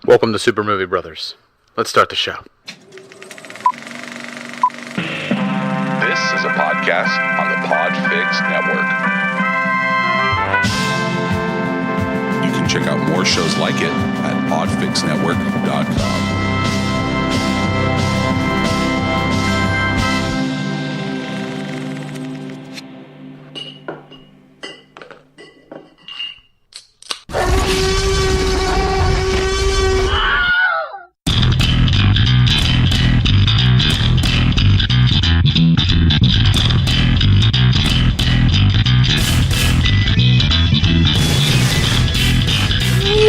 Welcome to Super Movie Brothers. Let's start the show. This is a podcast on the Podfix Network. You can check out more shows like it at podfixnetwork.com.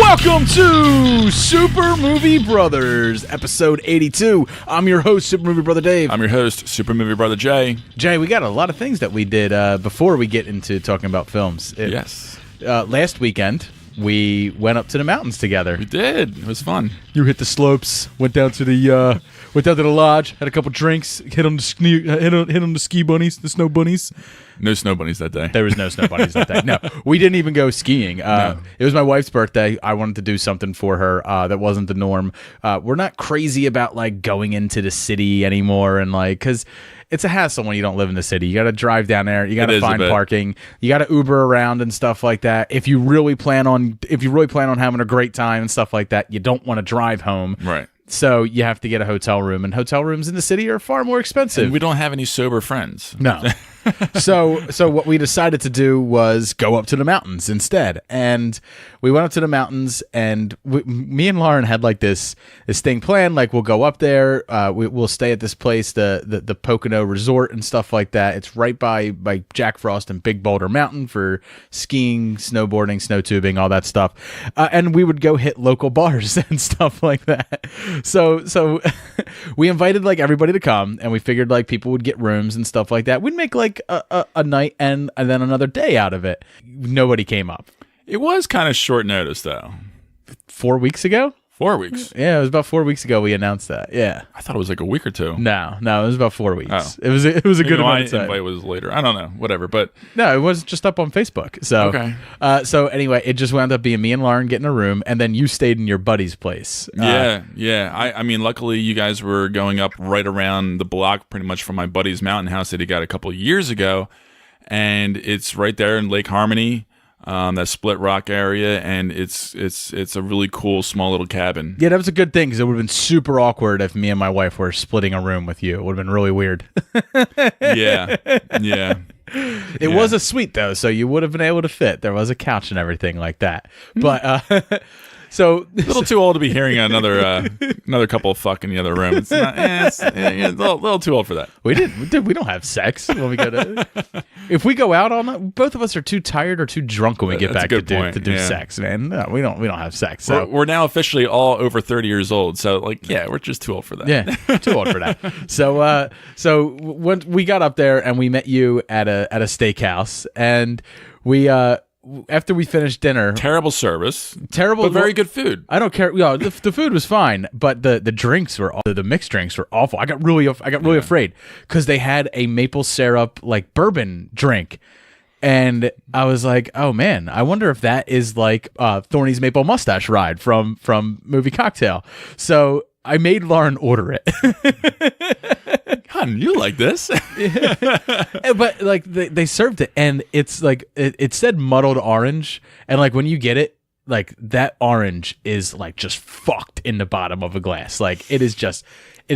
Welcome to Super Movie Brothers, episode 82. I'm your host, Super Movie Brother Dave. I'm your host, Super Movie Brother Jay. Jay, we got a lot of things that we did before we get into talking about films. Yes. Last weekend, we went up to the mountains together. We did. It was fun. You hit the slopes, went down to the lodge, had a couple drinks, hit on the ski bunnies, the snow bunnies. No snow bunnies that day. There was no snow bunnies that day. No, we didn't even go skiing. No. It was my wife's birthday. I wanted to do something for her that wasn't the norm. We're not crazy about like going into the city anymore, and like because it's a hassle when you don't live in the city. You got to drive down there. You got to find parking. You got to Uber around and stuff like that. If you really plan on having a great time and stuff like that, you don't want to drive home. Right. So you have to get a hotel room, and hotel rooms in the city are far more expensive. And we don't have any sober friends. No. So what we decided to do was go up to the mountains instead. And we went up to the mountains, and me and Lauren had like this thing planned. Like, we'll go up there. We'll stay at this place, the Pocono Resort and stuff like that. It's right by Jack Frost and Big Boulder Mountain for skiing, snowboarding, snow tubing, all that stuff. And we would go hit local bars and stuff like that. So we invited like everybody to come, and we figured like people would get rooms and stuff like that. We'd make like a night and then another day out of it. Nobody came up. It was kind of short notice, though. 4 weeks ago? 4 weeks. Yeah, it was about 4 weeks ago we announced that. Yeah. I thought it was like a week or two. No, it was about 4 weeks. Oh. It was a good amount of time. My invite was later. I don't know. Whatever. But no, it was just up on Facebook. So okay. So anyway, it just wound up being me and Lauren getting a room, and then you stayed in your buddy's place. Yeah. I mean, luckily you guys were going up right around the block, pretty much from my buddy's mountain house that he got a couple of years ago, and it's right there in Lake Harmony. That Split Rock area, and it's a really cool small little cabin. Yeah, that was a good thing, because it would have been super awkward if me and my wife were splitting a room with you. It would have been really weird. Yeah. It was a suite though, so you would have been able to fit. There was a couch and everything like that. But so a little too old to be hearing another couple fuck in the other room. It's not. It's a little too old for that. We don't have sex when we go to. If we go out all night, both of us are too tired or too drunk when we get back to do sex, man. No, we don't have sex. So we're now officially all over 30 years old. So like, yeah, we're just too old for that. Yeah, too old for that. So when we got up there and we met you at a steakhouse, and we after we finished dinner, terrible service, but very good food. I don't care. Yeah, the food was fine, but the drinks were the mixed drinks were awful. I got really afraid because they had a maple syrup like bourbon drink, and I was like, oh man, I wonder if that is like Thorny's Maple Mustache Ride from movie Cocktail. So I made Lauren order it. Hun, you like this? But like they served it, and it's like it said muddled orange, and like when you get it, like that orange is like just fucked in the bottom of a glass. Like it is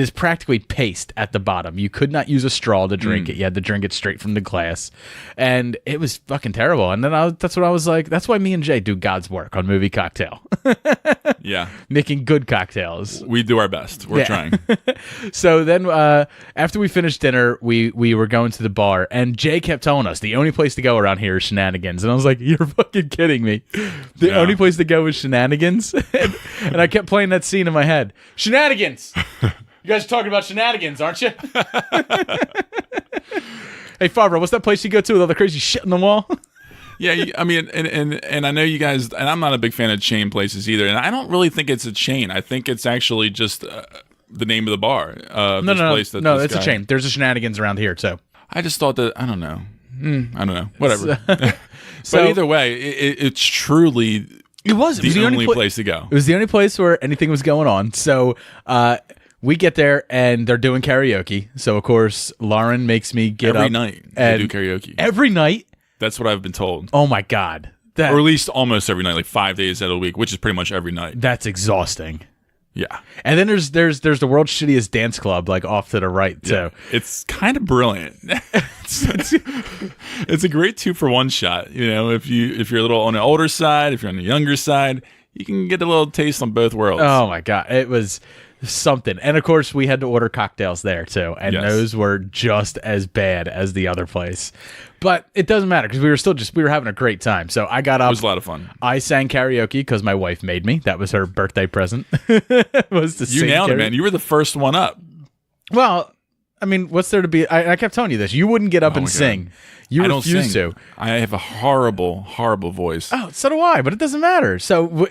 practically paste at the bottom. You could not use a straw to drink it. You had to drink it straight from the glass, and it was fucking terrible. And then that's what I was like. That's why me and Jay do God's work on Movie Cocktail. Yeah, making good cocktails. We do our best. We're trying. So then, after we finished dinner, we were going to the bar, and Jay kept telling us the only place to go around here is Shenanigans, and I was like, "You're fucking kidding me! The only place to go is Shenanigans." And I kept playing that scene in my head. Shenanigans. You guys are talking about Shenanigans, aren't you? Hey, Favreau, what's that place you go to with all the crazy shit on the wall? Yeah, I mean, and I know you guys, and I'm not a big fan of chain places either, and I don't really think it's a chain. I think it's actually just the name of the bar. No, it's a chain. There's a Shenanigans around here, too. I just thought that, I don't know. Whatever. But either way, it's truly It was the only place to go. It was the only place where anything was going on. So we get there and they're doing karaoke. So of course Lauren makes me get every up night. and They do karaoke every night. That's what I've been told. Oh my god, Or at least almost every night, like 5 days out of the week, which is pretty much every night. that's exhausting. Yeah. And then there's the world's shittiest dance club like off to the right too. Yeah. It's kind of brilliant. it's a great 2-for-1 shot. You know, if you're a little on the older side, if you're on the younger side, you can get a little taste on both worlds. Oh my god, it was something. And of course we had to order cocktails there too, and Yes. those were just as bad as the other place. But it doesn't matter because we were having a great time. So I got up. It was a lot of fun. I sang karaoke because my wife made me. That was her birthday present. Was to You sing nailed it, karaoke. man. You were the first one up. Well, I mean, what's there to be? I kept telling you this. You wouldn't get up and my God. sing. You I don't refused sing. to. I have a horrible, horrible voice. Oh, so do I, but it doesn't matter. So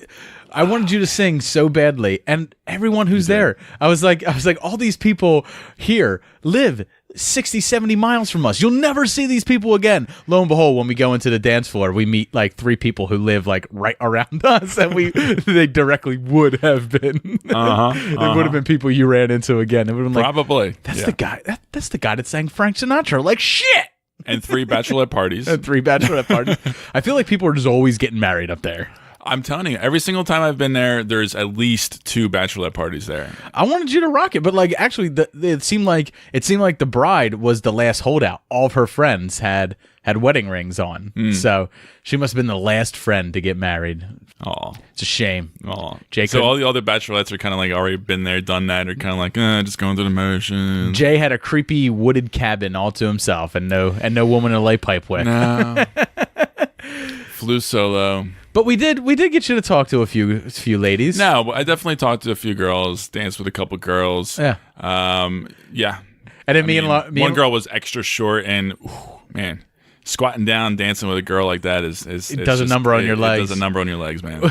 I wanted you to sing so badly, and everyone who's there, I was like, all these people here live 60, 70 miles from us. You'll never see these people again. Lo and behold, when we go into the dance floor, we meet like 3 people who live like right around us, and they directly would have been. It would have been people you ran into again. It would have been like, Probably. that's Yeah. the guy. That's the guy that sang Frank Sinatra. Like shit. And 3 bachelorette parties. And 3 bachelorette parties. I feel like people are just always getting married up there. I'm telling you, every single time I've been there, there's at least 2 bachelorette parties there. I wanted you to rock it, but like actually, it seemed like the bride was the last holdout. All of her friends had wedding rings on, so she must have been the last friend to get married. Oh, It's a shame. oh. Jay So couldn't- all the other bachelorettes are kind of like already been there, done that, or kind of like just going through the motions. Jay had a creepy wooded cabin all to himself, and no woman to lay pipe with. No. Flew solo. But we did get you to talk to a few ladies. No, but I definitely talked to a few girls, danced with a couple girls. Yeah. Yeah. And then me and one girl was extra short, and man, squatting down, dancing with a girl like that is It does a number on your legs. It does a number on your legs, man.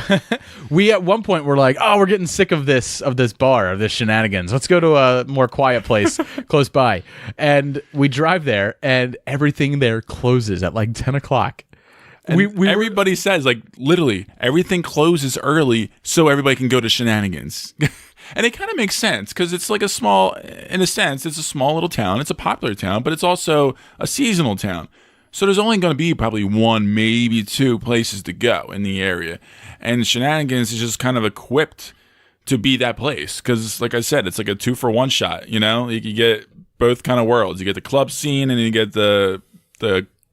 We at one point were like, oh, we're getting sick of this bar, of this shenanigans. Let's go to a more quiet place close by. And we drive there, and everything there closes at like 10 o'clock. And everybody says, like, literally, everything closes early so everybody can go to shenanigans. And it kind of makes sense because it's like in a sense, it's a small little town. It's a popular town, but it's also a seasonal town. So there's only going to be probably 1, maybe 2 places to go in the area. And shenanigans is just kind of equipped to be that place because, like I said, it's like a 2-for-1 shot. You know, you get both kind of worlds. You get the club scene and you get the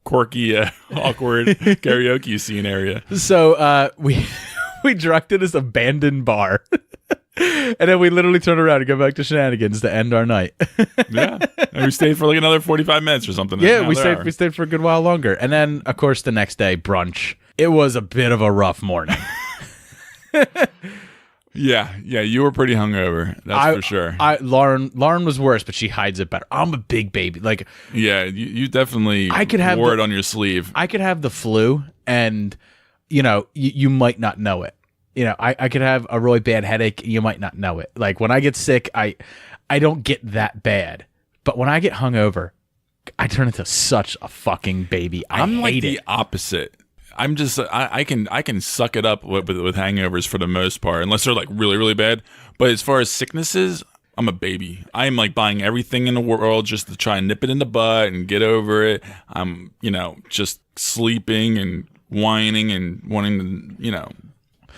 quirky, awkward karaoke scene area. So we drive to this abandoned bar. And then we literally turn around and go back to shenanigans to end our night. Yeah, and we stayed for like another 45 minutes or something. Yeah, we stayed for a good while longer. And then, of course, the next day, brunch. It was a bit of a rough morning. Yeah, you were pretty hungover. That's for sure. Lauren was worse, but she hides it better. I'm a big baby. Like, yeah, you definitely have wore it on your sleeve. I could have the flu, and you might not know it. I could have a really bad headache. You might not know it. Like when I get sick, I don't get that bad. But when I get hungover, I turn into such a fucking baby. I'm like hate the it. opposite. I'm just I can suck it up with hangovers for the most part, unless they're like really really bad. But as far as sicknesses, I'm a baby. I am like buying everything in the world just to try and nip it in the butt and get over it. I'm just sleeping and whining and wanting to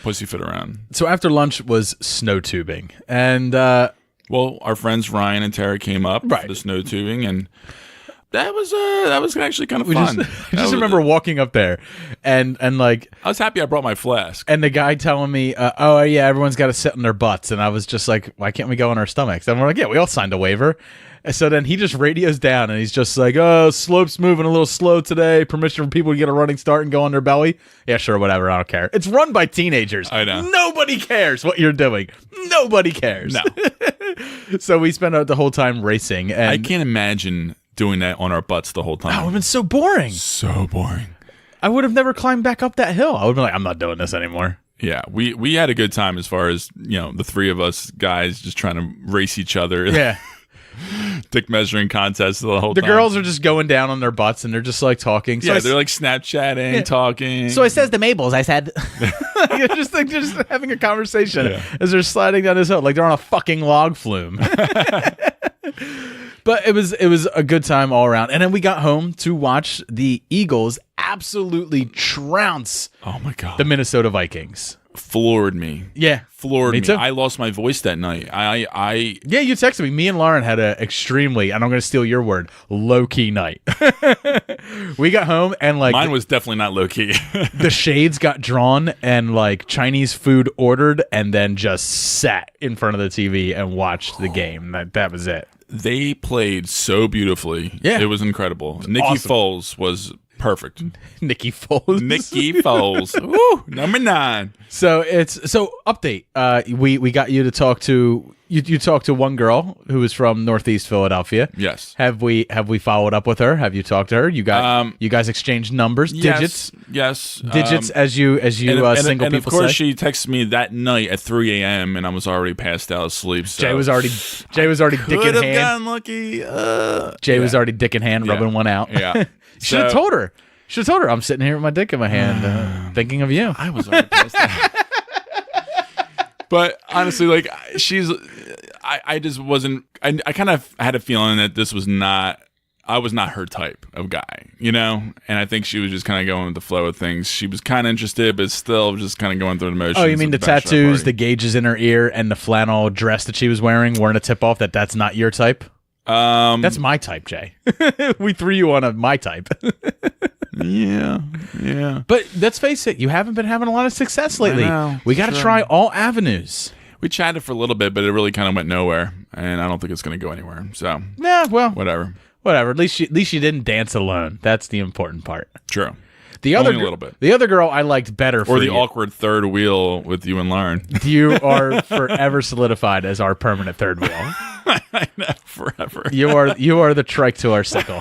pussyfoot around. So after lunch was snow tubing, and well, our friends Ryan and Tara came up Right. for the snow tubing, and that was actually kind of fun. I just remember walking up there, and like, I was happy I brought my flask. and the guy telling me, "Oh yeah, everyone's got to sit on their butts," and I was just like, "Why can't we go on our stomachs?" And we're like, "Yeah, we all signed a waiver." And so then he just radios down, and he's just like, "Oh, slope's moving a little slow today. Permission for people to get a running start and go on their belly." Yeah, sure, whatever. I don't care. It's run by teenagers. I know. Nobody cares what you're doing. Nobody cares. No. So we spent the whole time racing, and I can't imagine doing that on our butts the whole that would time. have been so boring. So boring. I would have never climbed back up that hill. I would have been like, I'm not doing this anymore. Yeah, we had a good time as far as the 3 of us guys just trying to race each other. Yeah. dick measuring contest the whole The time. girls are just going down on their butts and they're just like talking. So Yeah, they're like Snapchatting, talking. So I says the Mabels. I said, just having a conversation as they're sliding down this hill, like they're on a fucking log flume. But it was a good time all around. And then we got home to watch the Eagles absolutely trounce oh my god, the Minnesota Vikings. Floored me. Yeah, Floored me. too. I lost my voice that night. Yeah, you texted me. Me and Lauren had a extremely, and I'm going to steal your word, low-key night. We got home and like mine was definitely not low key. the shades got drawn and like Chinese food ordered and then just sat in front of the TV and watched the game. That was it. They played so beautifully. Yeah. It was Incredible. Nikki awesome. Foles was perfect. Nikki Foles. Nikki Foles. Woo, number 9. So update. We got you to talk to you talked to one girl who was from Northeast Philadelphia. Yes. Have we followed up with her? Have you talked to her? You guys exchanged numbers, digits. Yes. Digits as you single and people of course say. she texted me that night at 3 a.m. and I was already passed out asleep. So Jay was already dick in could have hand. gotten lucky. Jay was already dick in hand, rubbing one out. Yeah. Should have told her. Should have told her. I'm sitting here with my dick in my hand, thinking of you. I was already passed out. But honestly, like I just wasn't. I kind of had a feeling that this was not. I was not her type of guy, you know. And I think she was just kind of going with the flow of things. She was kind of interested, but still just kind of going through the motions. Oh, you mean the of bachelor tattoos, party. the gauges in her ear, and the flannel dress that she was wearing weren't a tip off that that's not your type? That's my type, Jay. We threw you on my type. Yeah. But let's face it, you haven't been having a lot of success lately. know, We got to try all avenues. We chatted for a little bit, but it really kind of went nowhere, and I don't think it's going to go anywhere. So, Yeah, well, whatever. At least you didn't dance alone. That's the important part. True. The other Only a little bit. The other girl I liked better for Or the you. awkward third wheel with you and Lauren. You are forever solidified as our permanent third wheel. I know, forever. You are the trike to our sickle.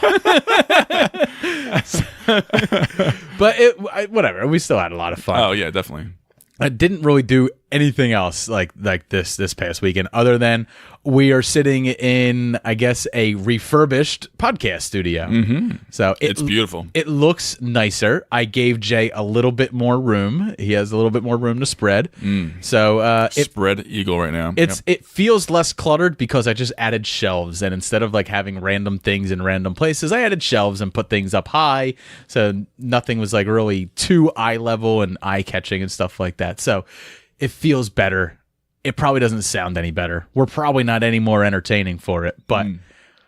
But whatever. We still had a lot of fun. Oh yeah, definitely. I didn't really do anything else like this past weekend other than we are sitting in, I guess, a refurbished podcast studio. Mm-hmm. So It's beautiful. It looks nicer. I gave Jay a little bit more room. He has a little bit more room to spread. So Spread eagle right now. it feels less cluttered because I just added shelves, and instead of like having random things in random places, I added shelves and put things up high, so nothing was like really too eye level and eye catching and stuff like that. So it feels better. It probably doesn't sound any better. We're probably not any more entertaining for it, but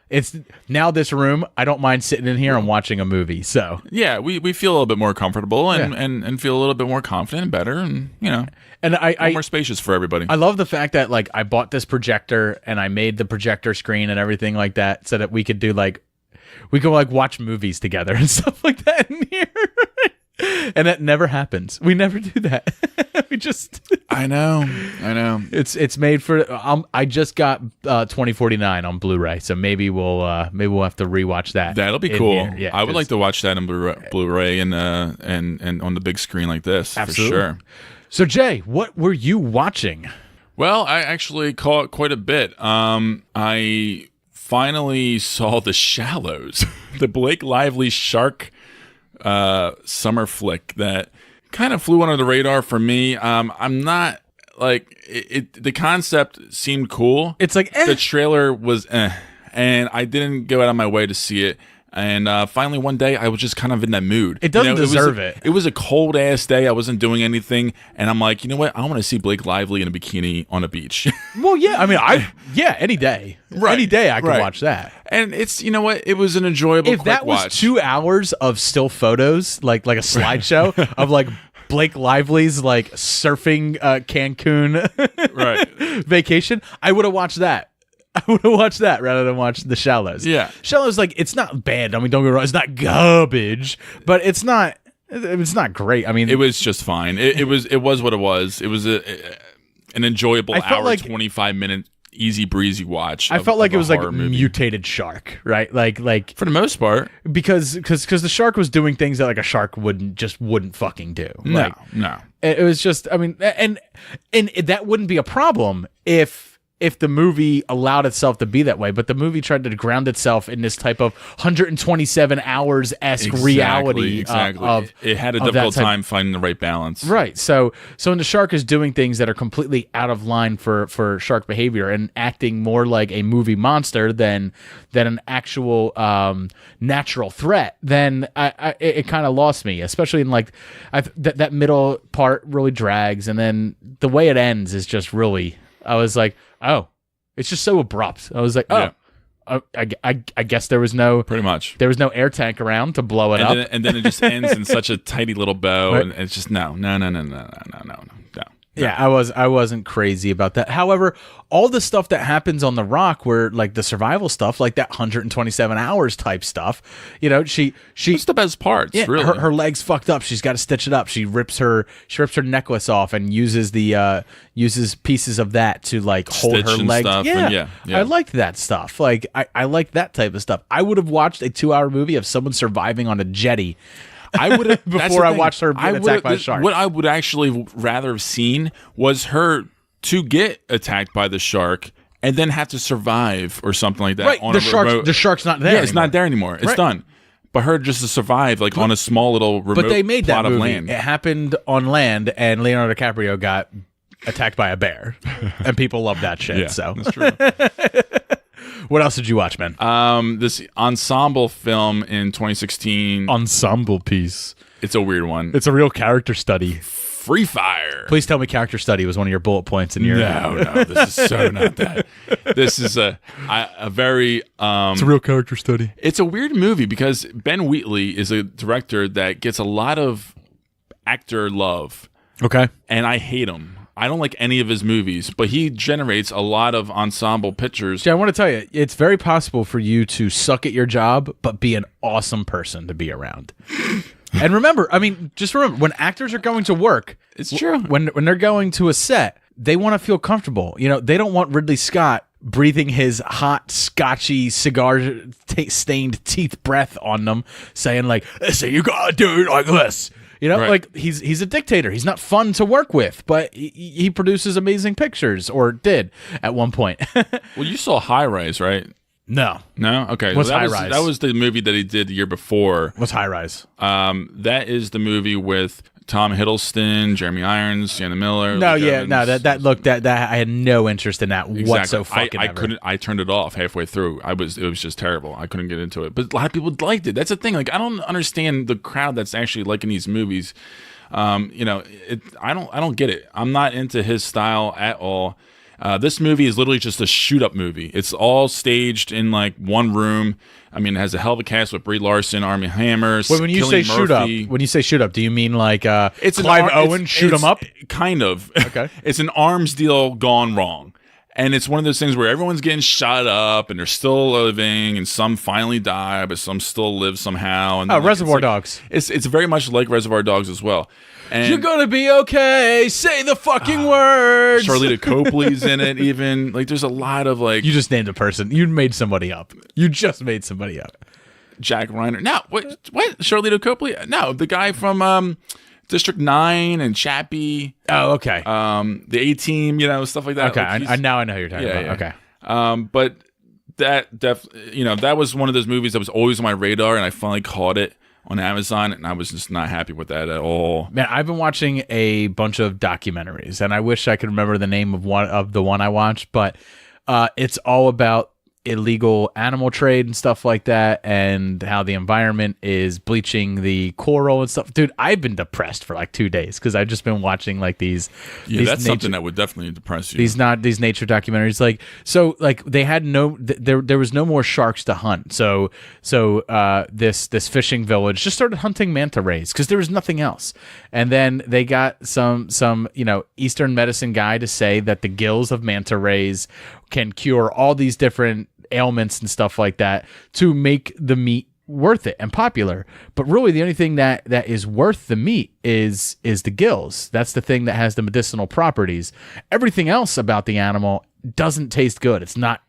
it's now this room. I don't mind sitting in here and watching a movie. So Yeah, we feel a little bit more comfortable and feel a little bit more confident and better, and and I more spacious for everybody. I love the fact that like I bought this projector and I made the projector screen and everything like that so that we could do like watch movies together and stuff like that in here. And that never happens. We never do that. We just I know. it's made for I just got 2049 on Blu-ray, so maybe we'll have to rewatch that. That'll be in cool. here. Yeah, I would like to watch that in Blu-ray and on the big screen like this. Absolutely. For sure. So Jay, what were you watching? Well, I actually caught quite a bit. I finally saw The Shallows, the Blake Lively shark summer flick that kind of flew under the radar for me. I'm not like it. The concept seemed cool. It's like The trailer was and I didn't go out of my way to see it. And finally, one day, I was just kind of in that mood. It doesn't deserve it. It was a cold ass day. I wasn't doing anything, and I'm like, you know what? I want to see Blake Lively in a bikini on a beach. Well, yeah. I mean, any day, Right. any day, I can Right. watch that. And it's, you know what? It was an enjoyable. If quick that was watch. 2 hours of still photos, like a slideshow of like Blake Lively's like surfing Cancun right? vacation, I would have watched that. I would have watched that rather than watch The Shallows. Yeah. Shallows, like, it's not bad. I mean, don't get me wrong, it's not garbage, but it's not great. I mean, It was just fine. It was what it was. It was an enjoyable I felt hour, like- 25-minute easy breezy watch. I felt like of it a was like horror movie. mutated shark, right? Like for the most part. because the shark was doing things that like a shark wouldn't fucking do. Like, No. it was just, I mean, and that wouldn't be a problem if if the movie allowed itself to be that way, but the movie tried to ground itself in this type of 127 hours-esque reality. Exactly. It had a difficult time finding the right balance. Right. So when the shark is doing things that are completely out of line for shark behavior and acting more like a movie monster than an actual natural threat, then it kind of lost me, especially in like that middle part really drags, and then the way it ends is just really. I was like, oh, it's just so abrupt. I was like, oh. Yeah. I guess there was no there was no air tank around to blow it up, and then it just ends in such a tidy little bow, right. And it's just no. Yeah, I wasn't crazy about that. However, all the stuff that happens on the rock, where like the survival stuff, like that 127 hours type stuff, you know, she That's the best parts. Yeah, really. her leg's fucked up. She's got to stitch it up. She rips her necklace off and uses pieces of that to like hold Stitch her and leg. stuff, Yeah. I liked that stuff. Like I liked that type of stuff. I would have watched a 2-hour movie of someone surviving on a jetty. I would have before I watched her get attacked by a shark. What I would actually rather have seen was her to get attacked by the shark and then have to survive or something like that. Right, On the shark's not there. Yeah, it's not there anymore. It's done. But her just to survive, like on a small little remote But they made that plot of movie. land. It happened on land, and Leonardo DiCaprio got attacked by a bear, and people love that shit. Yeah, So that's true. what else did you watch, man? This ensemble film in 2016. Ensemble piece. It's a weird one. It's a real character study. Free Fire. Please tell me character study was one of your bullet points in your. No, this is so not that. This is a very. It's a real character study. It's a weird movie because Ben Wheatley is a director that gets a lot of actor love. Okay. And I hate him. I don't like any of his movies, but he generates a lot of ensemble pictures. I want to tell you, it's very possible for you to suck at your job, but be an awesome person to be around. And remember, just remember, when actors are going to work, it's true. When they're going to a set, they want to feel comfortable. You know, they don't want Ridley Scott breathing his hot, scotchy, cigar-stained teeth breath on them, saying like, "Listen, you gotta do it like this." You know, right. like he's a dictator. He's not fun to work with, but he produces amazing pictures, or did at one point. Well, you saw High Rise, right? No. Okay. What's that High was, Rise? That was the movie that he did the year before. What's High Rise? That is the movie with Tom Hiddleston, Jeremy Irons, Sienna Miller. No, Luke yeah, Evans. no, that I had no interest in that Exactly. whatsoever. I turned it off halfway through. It was just terrible. I couldn't get into it. But a lot of people liked it. That's the thing. Like, I don't understand the crowd that's actually liking these movies. I don't get it. I'm not into his style at all. This movie is literally just a shoot-up movie. It's all staged in like one room. I mean, it has a hell of a cast with Brie Larson, Armie Hammer. When you say shoot up, do you mean like it's Clive Owen shoot 'em up? Kind of. Okay. It's an arms deal gone wrong. And it's one of those things where everyone's getting shot up and they're still living, and some finally die, but some still live somehow. And then, Reservoir Dogs. It's very much like Reservoir Dogs as well. And you're gonna be okay. Say the fucking words. Charlita Copley's in it. Even like, there's a lot of like. You just named a person. You made somebody up. You just made somebody up. Jack Reiner. No, what? Charlita Copley? No, the guy from District 9 and Chappie. Oh, okay. The A-Team, stuff like that. Okay, Like, now I know who you're talking about. Yeah. Okay. But that was one of those movies that was always on my radar, and I finally caught it on Amazon, and I was just not happy with that at all. Man, I've been watching a bunch of documentaries, and I wish I could remember the name of the one I watched, but it's all about illegal animal trade and stuff like that, and how the environment is bleaching the coral and stuff. Dude, I've been depressed for like 2 days because I've just been watching like these. Yeah, that's something that would definitely depress you. These nature documentaries, they had there was no more sharks to hunt. So this fishing village just started hunting manta rays because there was nothing else. And then they got some Eastern medicine guy to say that the gills of manta rays can cure all these different ailments and stuff like that to make the meat worth it and popular. But really the only thing that is worth the meat is the gills. That's the thing that has the medicinal properties. Everything else about the animal doesn't taste good. It's not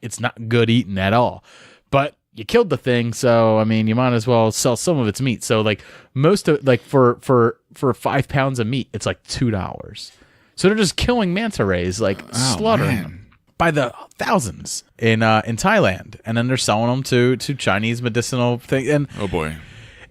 good eating at all. But you killed the thing, so I mean you might as well sell some of its meat. So like most of for 5 pounds of meat, it's like $2. So they're just killing manta rays, like slaughtering them by the thousands in Thailand, and then they're selling them to Chinese medicinal thing. And Oh boy.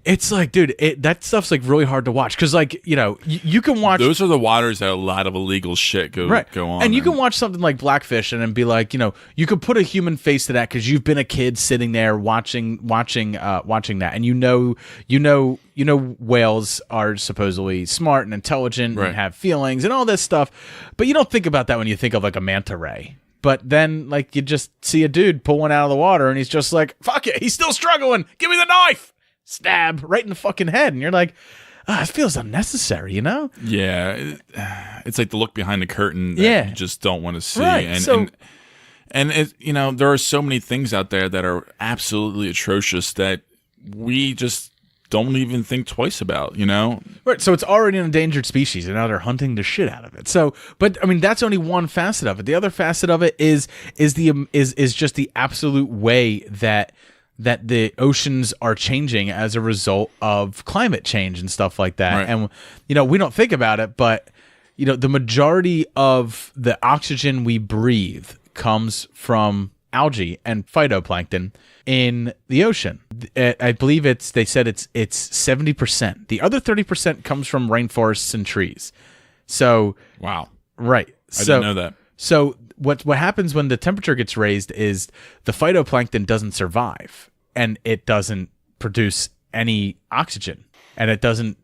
it's like, dude, that stuff's like really hard to watch because, like, you know, you can watch. Those are the waters that a lot of illegal shit go on. And you can watch something like Blackfish and then be like, you know, you could put a human face to that because you've been a kid sitting there watching that, and you know whales are supposedly smart and intelligent and have feelings and all this stuff, but you don't think about that when you think of like a manta ray. But then, like, you just see a dude pull one out of the water and he's just like, fuck it, he's still struggling. Give me the knife. Stab right in the fucking head, and you're like, it feels unnecessary, you know? Yeah, it's like the look behind the curtain that you just don't want to see. Right. And it, you know, there are so many things out there that are absolutely atrocious that we just don't even think twice about, you know? Right, so it's already an endangered species, and now they're hunting the shit out of it. So, but I mean, that's only one facet of it. The other facet of it is just the absolute way that the oceans are changing as a result of climate change and stuff like that. Right. And, you know, we don't think about it, but, you know, the majority of the oxygen we breathe comes from algae and phytoplankton in the ocean. I believe they said it's 70%. The other 30% comes from rainforests and trees. So, Wow. right. I didn't know that. So what happens when the temperature gets raised is the phytoplankton doesn't survive, and it doesn't produce any oxygen, and it doesn't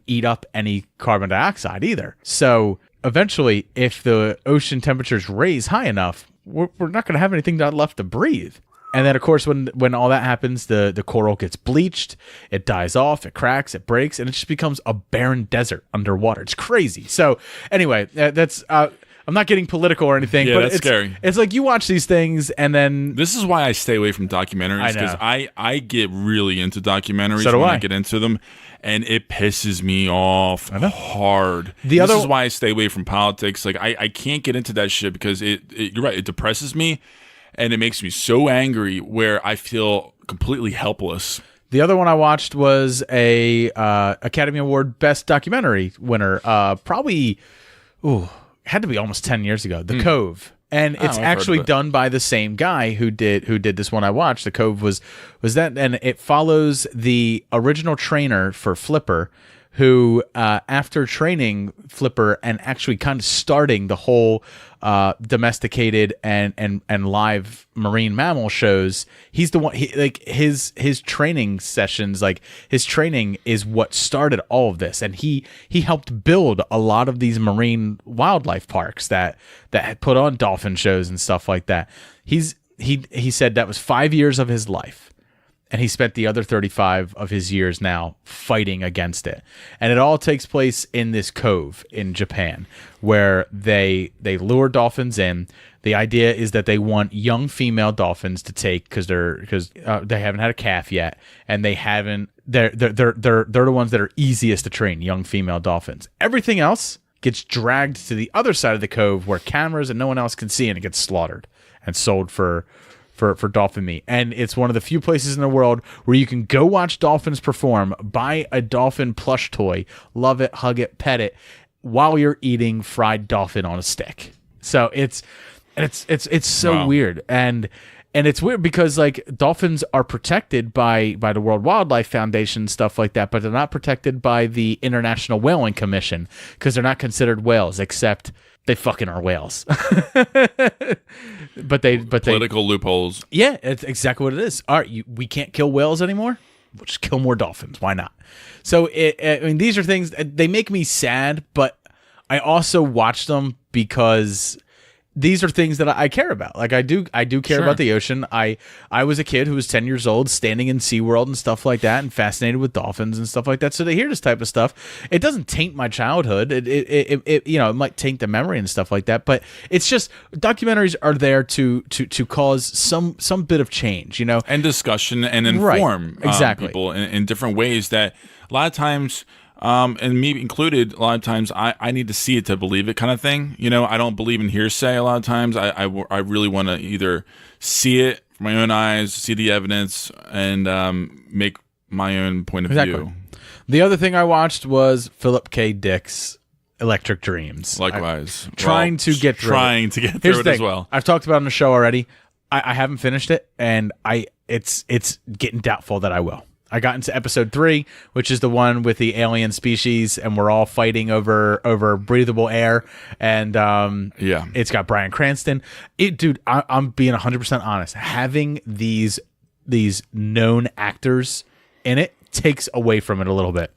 eat up any carbon dioxide either. So eventually, if the ocean temperatures raise high enough, we're not going to have anything left to breathe. And then, of course, when all that happens, the coral gets bleached, it dies off, it cracks, it breaks, and it just becomes a barren desert underwater. It's crazy. So anyway, that's I'm not getting political or anything, Yeah, but that's it's scary. It's like you watch these things and then This is why I stay away from documentaries, I know. because I get really into documentaries So do when I. I get into them, and it pisses me off hard. The this other- is why I stay away from politics. Like I can't get into that shit because you're right, it depresses me, and it makes me so angry where I feel completely helpless. the other one I watched was a Academy Award Best Documentary winner. Probably, had to be almost 10 years ago. The Cove. And it's I've heard actually of it. done by the same guy who did this one I watched. The Cove was that, and it follows the original trainer for Flipper, who after training Flipper and actually kind of starting the whole domesticated and live marine mammal shows, he's the one. His training sessions, like his training, is what started all of this, and he helped build a lot of these marine wildlife parks that had put on dolphin shows and stuff like that. He said that was 5 years of his life. And he spent the other 35 of his years now fighting against it. And it all takes place in this cove in Japan where they lure dolphins in. The idea is that they want young female dolphins to take because they haven't had a calf yet, and they're the ones that are easiest to train, young female dolphins. Everything else gets dragged to the other side of the cove where cameras and no one else can see, and it gets slaughtered and sold for dolphin meat. And it's one of the few places in the world where you can go watch dolphins perform, buy a dolphin plush toy, love it, hug it, pet it, while you're eating fried dolphin on a stick. So it's so Wow. weird. And it's weird because like dolphins are protected by the World Wildlife Foundation, stuff like that, but they're not protected by the International Whaling Commission because they're not considered whales, except they fucking are whales. but they Political loopholes. yeah, it's exactly what it is. All right, we can't kill whales anymore. We'll just kill more dolphins. Why not? So I mean, these are things they make me sad, but I also watch them because these are things that I care about. Like I do care Sure. about the ocean. I was a kid who was 10 years old standing in SeaWorld and stuff like that and fascinated with dolphins and stuff like that. So to hear this type of stuff, it doesn't taint my childhood. It you know, it might taint the memory and stuff like that, but it's just documentaries are there to cause some bit of change, you know. And discussion and Right. inform Exactly. people in different ways that a lot of times, and me included, a lot of times I need to see it to believe it kind of thing. You know, I don't believe in hearsay a lot of times. I really want to either see it with my own eyes, see the evidence, and make my own point of Exactly. view. The other thing I watched was Philip K. Dick's Electric Dreams. Likewise. Trying to get through it as well. I've talked about it on the show already. I haven't finished it, and it's getting doubtful that I will. I got into episode 3, which is the one with the alien species, and we're all fighting over breathable air. And it's got Bryan Cranston. Dude, I'm being 100% honest. Having these known actors in it takes away from it a little bit.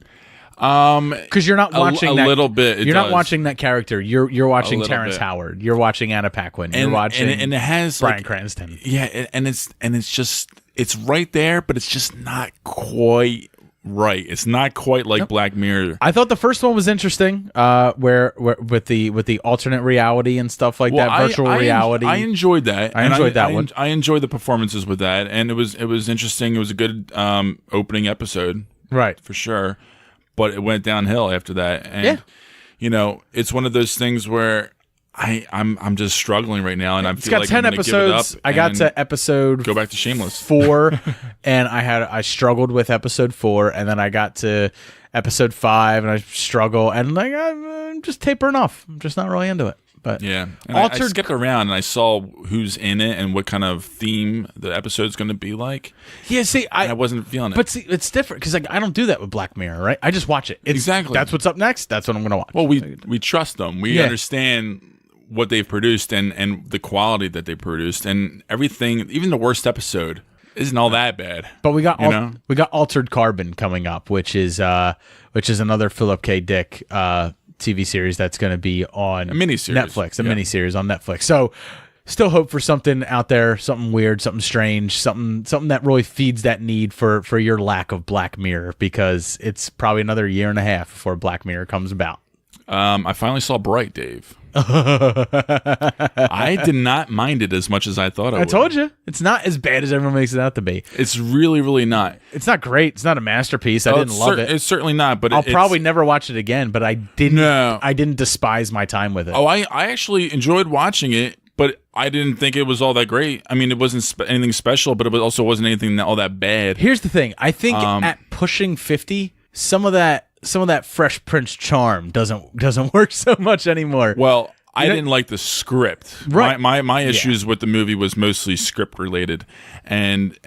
Because you're not watching a little bit. You're not watching that character. You're watching Terrence Howard. You're watching Anna Paquin. You're watching and it has Bryan Cranston. Yeah, and it's just it's right there, but it's just not quite right. It's not quite like Black Mirror. I thought the first one was interesting, where with the alternate reality and stuff like that, virtual reality. I enjoyed that. I enjoyed that one. I enjoyed the performances with that, and it was interesting. It was a good opening episode, right, for sure. But it went downhill after that, and it's one of those things where I'm just struggling right now, and I feel like 10 I'm episodes. give it up. I got to episode go back to Shameless 4, and I struggled with episode 4, and then I got to episode 5, and I struggle, and I'm just tapering off. I'm just not really into it. But yeah, and I skipped around and I saw who's in it and what kind of theme the episode's going to be like. Yeah, see, I wasn't feeling it. But see, it's different because I don't do that with Black Mirror, right? I just watch it. Exactly. That's what's up next. That's what I'm going to watch. Well, we trust them. We understand what they've produced and the quality that they produced and everything. Even the worst episode isn't all that bad. But we got Altered Carbon coming up, which is another Philip K. Dick TV series that's going to be on a miniseries. Netflix, miniseries on Netflix. So still hope for something out there, something weird, something strange, something that really feeds that need for your lack of Black Mirror, because it's probably another year and a half before Black Mirror comes about. I finally saw Bright, Dave. I did not mind it as much as I thought I would. I told you. It's not as bad as everyone makes it out to be. It's really, really not. It's not great. It's not a masterpiece. I didn't love it. It's certainly not, but I'll probably never watch it again, but I didn't No. I didn't despise my time with it. Oh, I actually enjoyed watching it, but I didn't think it was all that great. I mean, it wasn't anything special, but it also wasn't anything all that bad. Here's the thing. I think at pushing 50, some of that Fresh Prince charm doesn't work so much anymore. Well, I didn't like the script. Right. My issues with the movie was mostly script related, and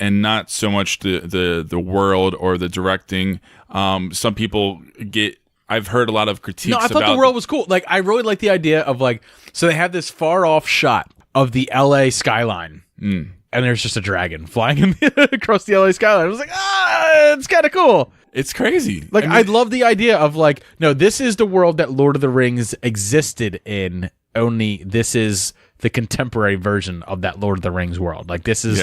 not so much the world or the directing. Some people get. I've heard a lot of critiques. No, I thought the world was cool. Like, I really like the idea of, like, so they have this far off shot of the LA skyline. And there's just a dragon flying across the LA skyline. I was like, it's kind of cool. It's crazy. Like, I love the idea of, like, no, this is the world that Lord of the Rings existed in, only this is the contemporary version of that Lord of the Rings world. Like, this is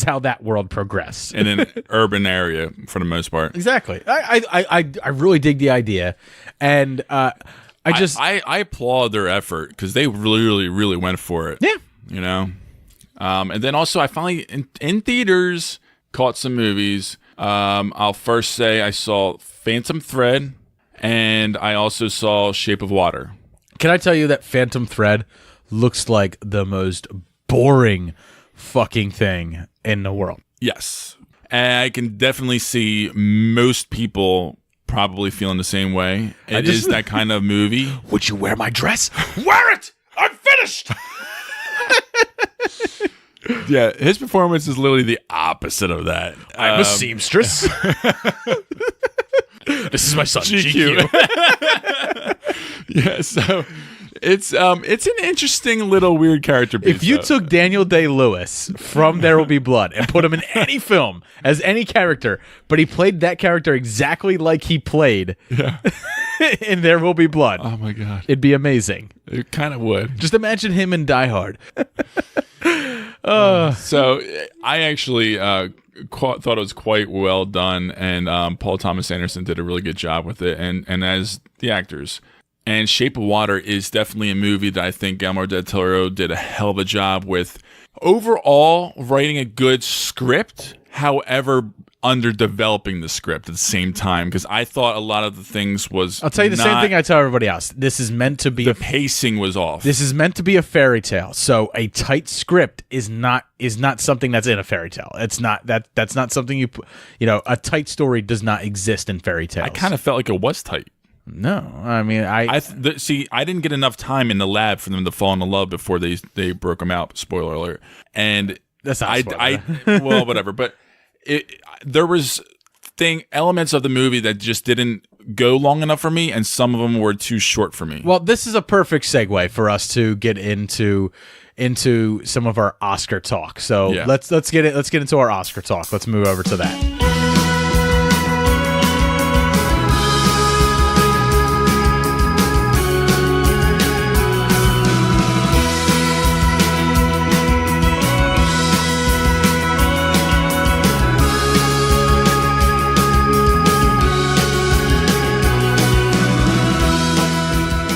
how that world progressed. In an urban area, for the most part. Exactly. I really dig the idea. And I applaud their effort, because they really, really went for it. Yeah. You know? And then also, I finally, in theaters, caught some movies. I'll first say I saw Phantom Thread, and I also saw Shape of Water. Can I tell you that Phantom Thread looks like the most boring fucking thing in the world? Yes. And I can definitely see most people probably feeling the same way. It is that kind of movie. Would you wear my dress? Wear it! I'm finished! Yeah, his performance is literally the opposite of that. I'm a seamstress. This is my son, GQ. Yeah, so it's an interesting little weird character piece. If you took Daniel Day-Lewis from There Will Be Blood and put him in any film as any character, but he played that character exactly like he played in There Will Be Blood. Oh my God. It'd be amazing. It kind of would. Just imagine him in Die Hard. So I actually thought it was quite well done, and Paul Thomas Anderson did a really good job with it, and as the actors. And Shape of Water is definitely a movie that I think Guillermo del Toro did a hell of a job with. Overall, writing a good script, however, underdeveloping the script at the same time, because I thought a lot of the things was. I'll tell you the same thing I tell everybody else. This is meant to be. The pacing was off. This is meant to be a fairy tale. So a tight script is not something that's in a fairy tale. It's not that's not something a tight story does not exist in fairy tales. I kind of felt like it was tight. No, I mean, See, I didn't get enough time in the lab for them to fall in love before they broke them out. Spoiler alert. And that's not a spoiler. well, whatever. But there was elements of the movie that just didn't go long enough for me, and some of them were too short for me. Well, this is a perfect segue for us to get into some of our Oscar talk. So let's get into our Oscar talk. Let's move over to that.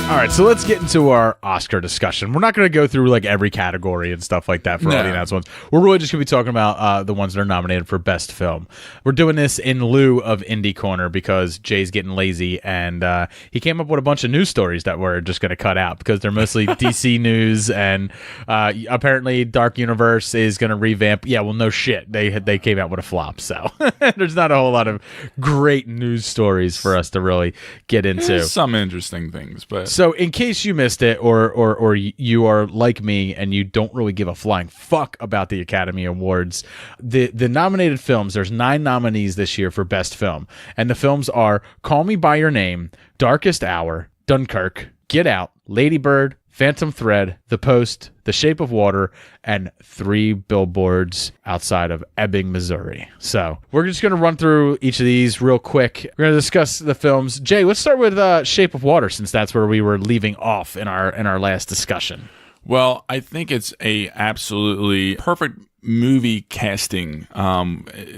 All right, so let's get into our Oscar discussion. We're not going to go through like every category and stuff like that for all the announced ones. We're really just going to be talking about the ones that are nominated for Best Film. We're doing this in lieu of Indie Corner because Jay's getting lazy, and he came up with a bunch of news stories that we're just going to cut out because they're mostly DC news, and apparently Dark Universe is going to revamp. Yeah, well, no shit. They came out with a flop, so there's not a whole lot of great news stories for us to really get into. There's some interesting things, but... So in case you missed it, or you are like me and you don't really give a flying fuck about the Academy Awards, the nominated films, there's 9 nominees this year for Best Film. And the films are Call Me By Your Name, Darkest Hour, Dunkirk, Get Out, Lady Bird, Phantom Thread, The Post, The Shape of Water, and 3 Billboards Outside of Ebbing, Missouri. So we're just going to run through each of these real quick. We're going to discuss the films. Jay, let's start with Shape of Water, since that's where we were leaving off in our last discussion. Well, I think it's a absolutely perfect movie casting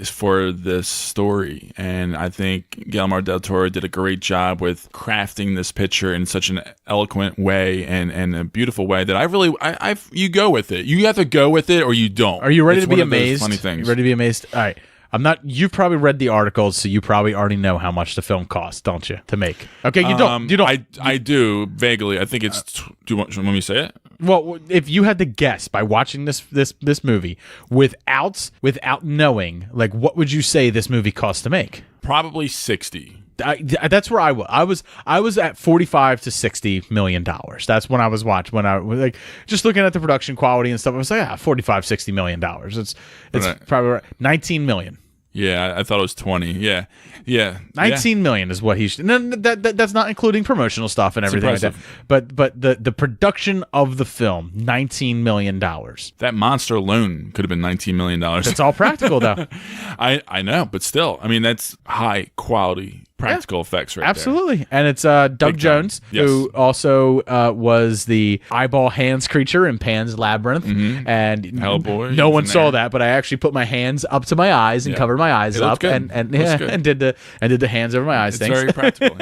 for this story, and I think Guillermo del Toro did a great job with crafting this picture in such an eloquent way and a beautiful way that you go with it. You have to go with it, or you don't. Are you ready It's to be one of those amazed? Funny things. You ready to be amazed? All right. You've probably read the articles, so you probably already know how much the film costs, don't you, to make? Okay, you don't. You don't. I do vaguely. I think it's. Do you want me to say it? Well, if you had to guess by watching this movie without knowing, like, what would you say this movie cost to make? Probably 60. That's where I was. I was at $45 to $60 million. That's when I was watching. When I was like just looking at the production quality and stuff, I was like, $45-60 million. It's probably right. 19 million. Yeah, I thought it was 20. Yeah. 19 million is what he should. That's not including promotional stuff and everything like that. But the production of the film, $19 million. That monster alone could have been $19 million. It's all practical, though. I know, but still, I mean, that's high quality practical effects right Absolutely. there. And it's Doug Jones, Yes. who also was the eyeball hands creature in Pan's Labyrinth. Mm-hmm. And Hellboy. No one saw that, but I actually put my hands up to my eyes and covered my eyes up good. and did the hands over my eyes thing. It's very practical.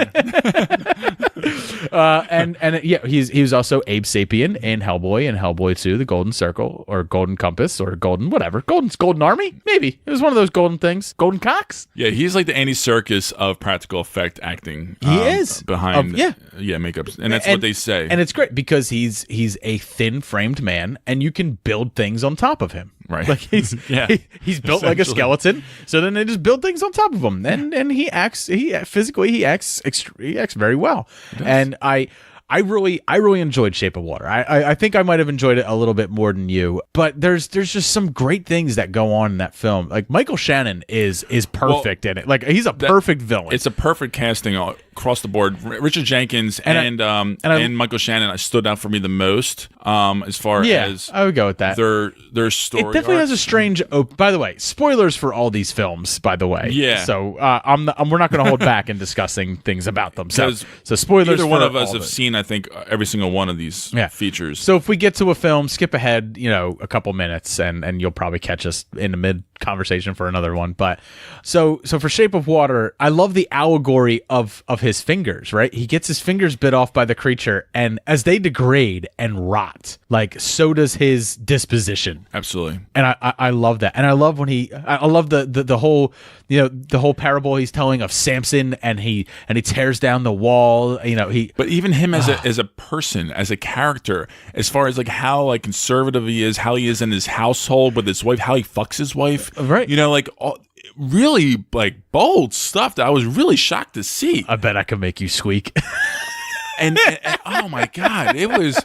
He was also Abe Sapien in Hellboy and Hellboy 2, The Golden Circle or Golden Compass or Golden whatever. Golden Army? Maybe. It was one of those golden things. Golden Cox? Yeah, he's like the Andy Serkis of practical effect acting. He is. Behind makeup. And that's what they say. And it's great because he's a thin-framed man and you can build things on top of him. Right. Like he's built like a skeleton. So then they just build things on top of him. And he acts very well. And I really enjoyed Shape of Water. I think I might have enjoyed it a little bit more than you, but there's just some great things that go on in that film. Like Michael Shannon is perfect in it. Like he's a perfect villain. It's a perfect casting across the board. Richard Jenkins and Michael Shannon stood out for me the most. As far as I would go with that. Their story. It definitely has a strange. By the way, spoilers for all these films. By the way, yeah. So we're not going to hold back in discussing things about them. So spoilers. Either one of us all have seen, I think, every single one of these features. So if we get to a film, skip ahead, a couple minutes, and you'll probably catch us in the mid conversation for another one. But so for Shape of Water, I love the allegory of his fingers. Right, he gets his fingers bit off by the creature, and as they degrade and rot, like so does his disposition. Absolutely. And I love that, and I love when I love the whole the whole parable he's telling of Samson, and he tears down the wall. But even him as a person, as a character, as far as like how like conservative he is, how he is in his household with his wife, how he fucks his wife, right? really like bold stuff that I was really shocked to see. I bet I could make you squeak. And oh my God, it was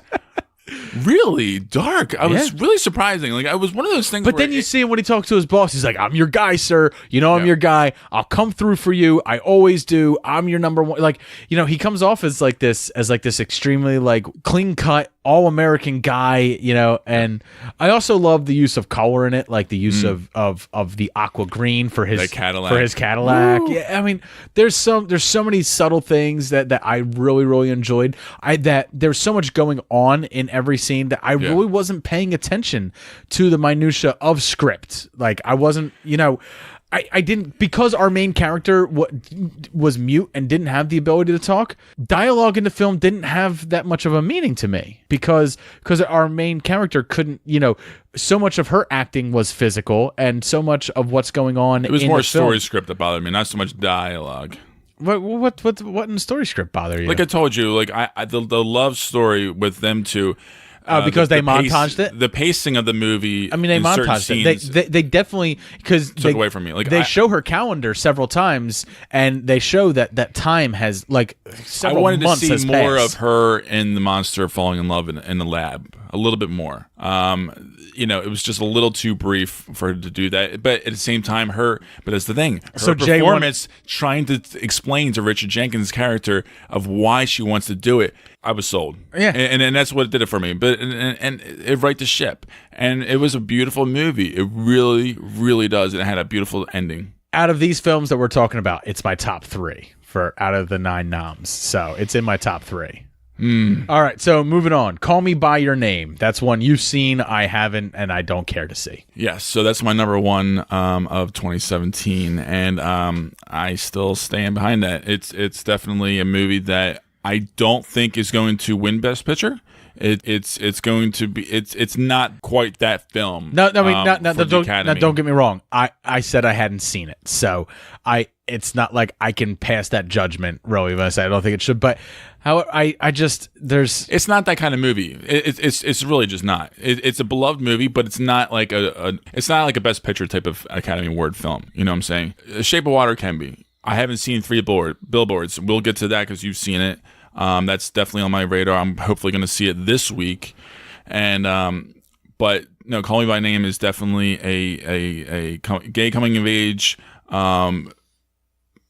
really dark. I was really surprising. Like, I was one of those things. But then you see him when he talks to his boss. He's like, "I'm your guy, sir. You know, I'm your guy. I'll come through for you. I always do. I'm your number one." Like, you know, he comes off as like this extremely like clean cut, all American guy. You know, and I also love the use of color in it, like the use of the aqua green for his Cadillac. Woo. Yeah, I mean, there's so many subtle things that I really enjoyed. There's so much going on in every scene that I really wasn't paying attention to the minutia of script. Like, I wasn't, you know, I didn't, because our main character was mute and didn't have the ability to talk. Dialogue in the film didn't have that much of a meaning to me because our main character couldn't, you know, so much of her acting was physical and so much of what's going on. It was in more the story film. script that bothered me, not so much dialogue. What in the story script bother you? Like I told you, like the love story with them two. Because they montaged it. The pacing of the movie. I mean, they montaged it. They definitely, because took away from me. Like, they show her calendar several times, and they show that time has like several months. I wanted to see more of her and the monster falling in love in the lab, a little bit more. You know, it was just a little too brief for her to do that. But at the same time, but that's the thing. Her performance trying to explain to Richard Jenkins' character of why she wants to do it, I was sold. Yeah. And that's what did it for me. But and it right the ship. And it was a beautiful movie. It really does. And it had a beautiful ending. Out of these films that we're talking about, it's my top 3 out of the 9 noms. So it's in my top 3. All right, so moving on. Call Me By Your Name. That's one you've seen, I haven't, and I don't care to see. Yes, so that's my number 1 of 2017, and I still stand behind that. It's definitely a movie that I don't think is going to win Best Picture. It's going to be it's not quite that film. No, don't get me wrong. I said I hadn't seen it, so it's not like I can pass that judgment really when I say I don't think it should. But how it's not that kind of movie. It's really just not. It's a beloved movie, but it's not like it's not like a Best Picture type of Academy Award film. You know what I'm saying? Shape of Water can be. I haven't seen 3 Billboards. We'll get to that because you've seen it. That's definitely on my radar. I'm hopefully going to see it this week. And but no, Call Me by Name is definitely a gay coming of age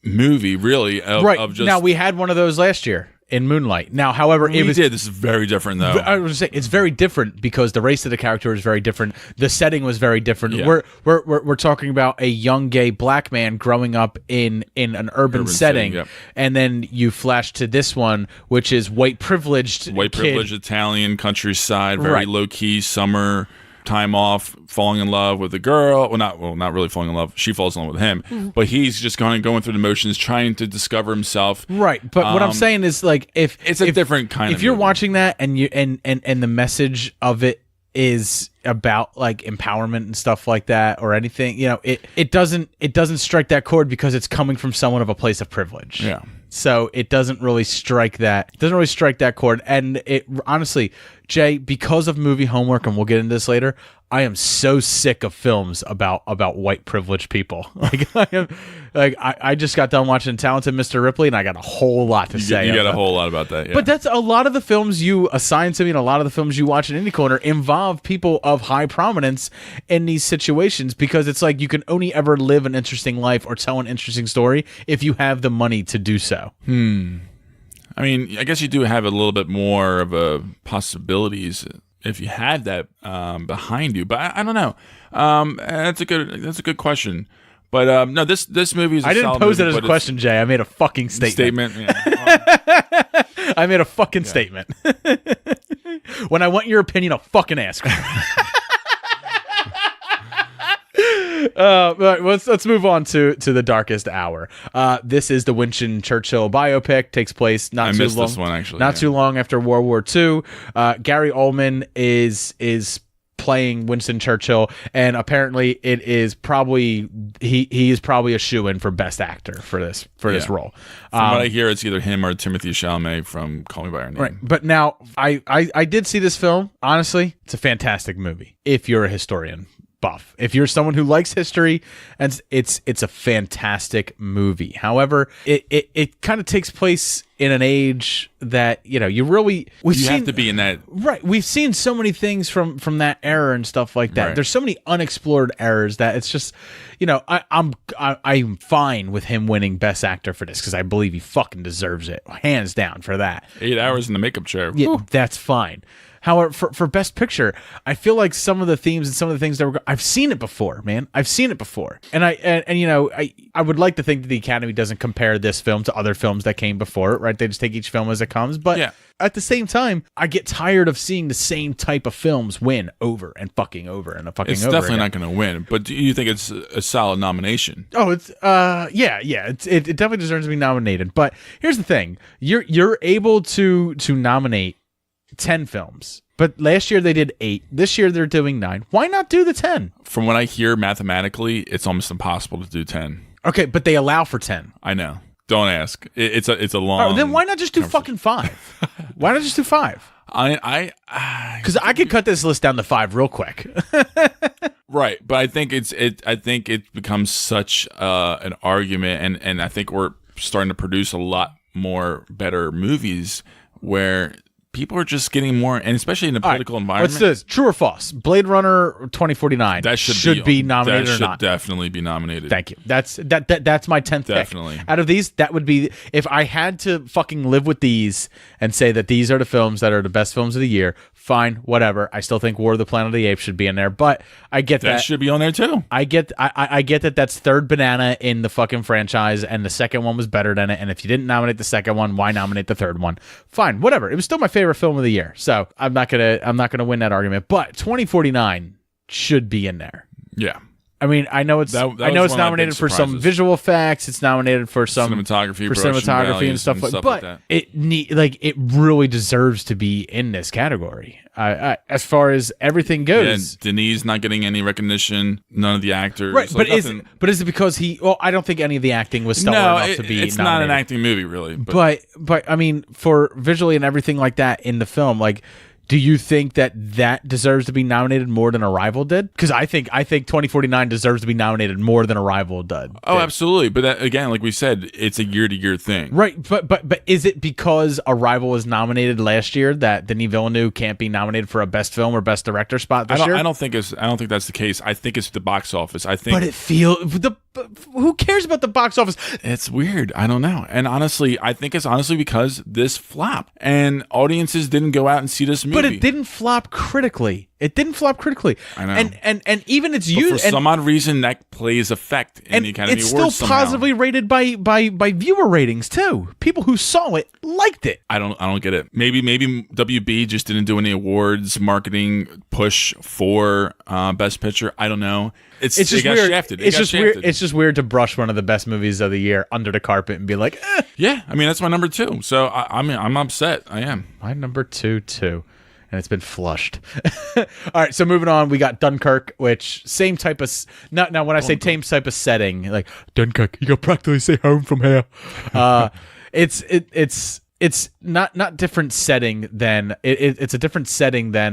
movie, really. Of just, now, we had one of those last year in Moonlight. Now, however, this is very different, though. I was going to say, it's very different because the race of the character is very different. The setting was very different. Yeah. We're talking about a young gay black man growing up in an urban setting, yep. And then you flash to this one, which is privileged Italian countryside, very low key summer. Time off, falling in love with a girl. Not really falling in love. She falls in love with him, but he's just going through the motions, trying to discover himself. Right, but what I'm saying is, like, if it's different kind of. If you're movie. watching that and the message of it is about like empowerment and stuff like that or anything, you know, it doesn't strike that chord because it's coming from someone of a place of privilege. Yeah. So it doesn't really strike that. It doesn't really strike that chord. And it honestly, Jay, because of movie homework, and we'll get into this later, I am so sick of films about white privileged people. I just got done watching Talented Mr. Ripley, and I got a whole lot to say. You got a whole lot about that. Yeah. But that's a lot of the films you assign to me, and a lot of the films you watch in Indie Corner involve people of high prominence in these situations, because it's like you can only ever live an interesting life or tell an interesting story if you have the money to do so. I mean, I guess you do have a little bit more of a possibilities if you had that behind you, but I don't know. That's a good question. But no, this movie is. I didn't pose it as a question, Jay. I made a fucking statement. Yeah. I made a fucking statement. When I want your opinion, I'll fucking ask. Let's move on to The Darkest Hour. This is the Winston Churchill biopic. Takes place not too long. This one, actually, too long after World War II. Gary Oldman is playing Winston Churchill, and apparently it is probably he is probably a shoo-in for Best Actor for this role. From what I hear, it's either him or Timothée Chalamet from Call Me by Your Name. Right, but now I did see this film. Honestly, it's a fantastic movie if you're a historian. buff. If you're someone who likes history, and it's a fantastic movie. However, it kind of takes place in an age that you have to be in that. Right. We've seen so many things from that era and stuff like that. Right. There's so many unexplored eras that it's just, I'm fine with him winning Best Actor for this because I believe he fucking deserves it, hands down, for that. 8 hours in the makeup chair. Yeah, Whew. that's fine. However, for Best Picture, I feel like some of the themes and some of the things that I've seen it before, man. I've seen it before, and I would like to think that the Academy doesn't compare this film to other films that came before it, right? They just take each film as it comes, but Yeah. at the same time, I get tired of seeing the same type of films win over and fucking over and fucking It's over. definitely again. not going to win, but do you think it's a solid nomination? Oh, it's yeah. It definitely deserves to be nominated. But here's the thing: you're able to nominate 10 films. But last year they did 8. This year they're doing 9. Why not do the 10? From what I hear, mathematically, it's almost impossible to do 10. Okay, but they allow for 10. I know. Don't ask. It's a long. Oh, then why not just do fucking 5? Why not just do 5? Because I could cut this list down to 5 real quick. Right, but I think it becomes such an argument, and I think we're starting to produce a lot more better movies where people are just getting more, and especially in a political environment. What's this? True or false? Blade Runner 2049 That should be nominated that or should not? definitely be nominated. Thank you. That's my 10th Definitely. pick. Out of these, that would be, if I had to fucking live with these and say that these are the films that are the best films of the year, fine, whatever. I still think War of the Planet of the Apes should be in there, but I get that should be on there too. I get that that's third banana in the fucking franchise, and the second one was better than it. And if you didn't nominate the second one, why nominate the third one? Fine, whatever. It was still my favorite film of the year, so I'm not gonna win that argument. But 2049 should be in there. Yeah. I mean, I know it's That I know was it's one of my nominated big for some surprises. visual effects. It's nominated for some Cinematography, for production cinematography and values stuff like. But that. it really deserves to be in this category. As far as everything Yeah, goes. Denis not getting any recognition. None of the actors. Right, Like, but nothing. is it because he? Well, I don't think any of the acting was stellar No, enough to be. it's nominated. not an acting movie, really. But But I mean, for visually and everything like that in the film, like, do you think that deserves to be nominated more than Arrival did? Because I think 2049 deserves to be nominated more than Arrival did. oh, absolutely. But that, again, like we said, it's a year-to-year thing. Right, but is it because Arrival was nominated last year that Denis Villeneuve can't be nominated for a Best Film or Best Director spot this year? I don't think that's the case. I think it's the box office. I think, But it feels who cares about the box office? it's weird. I don't know. And honestly, I think it's honestly because this flopped and audiences didn't go out and see this movie. But it didn't flop critically. It didn't flop critically. I know. And even its But use for some odd reason, that plays effect in and the Academy it's Awards still somehow. positively rated by viewer ratings too. People who saw it liked it. I don't get it. Maybe WB just didn't do any awards marketing push for Best Picture. I don't know. It Just got weird. shafted. It's just weird. It's just weird to brush one of the best movies of the year under the carpet and be like, Yeah, I mean that's my number 2. So I'm upset. I am. my number 2 too. And it's been flushed. All right, so moving on, we got Dunkirk, which same type of now when I say same type of setting, like Dunkirk, you can practically say home from here. It's not different setting than it's a different setting than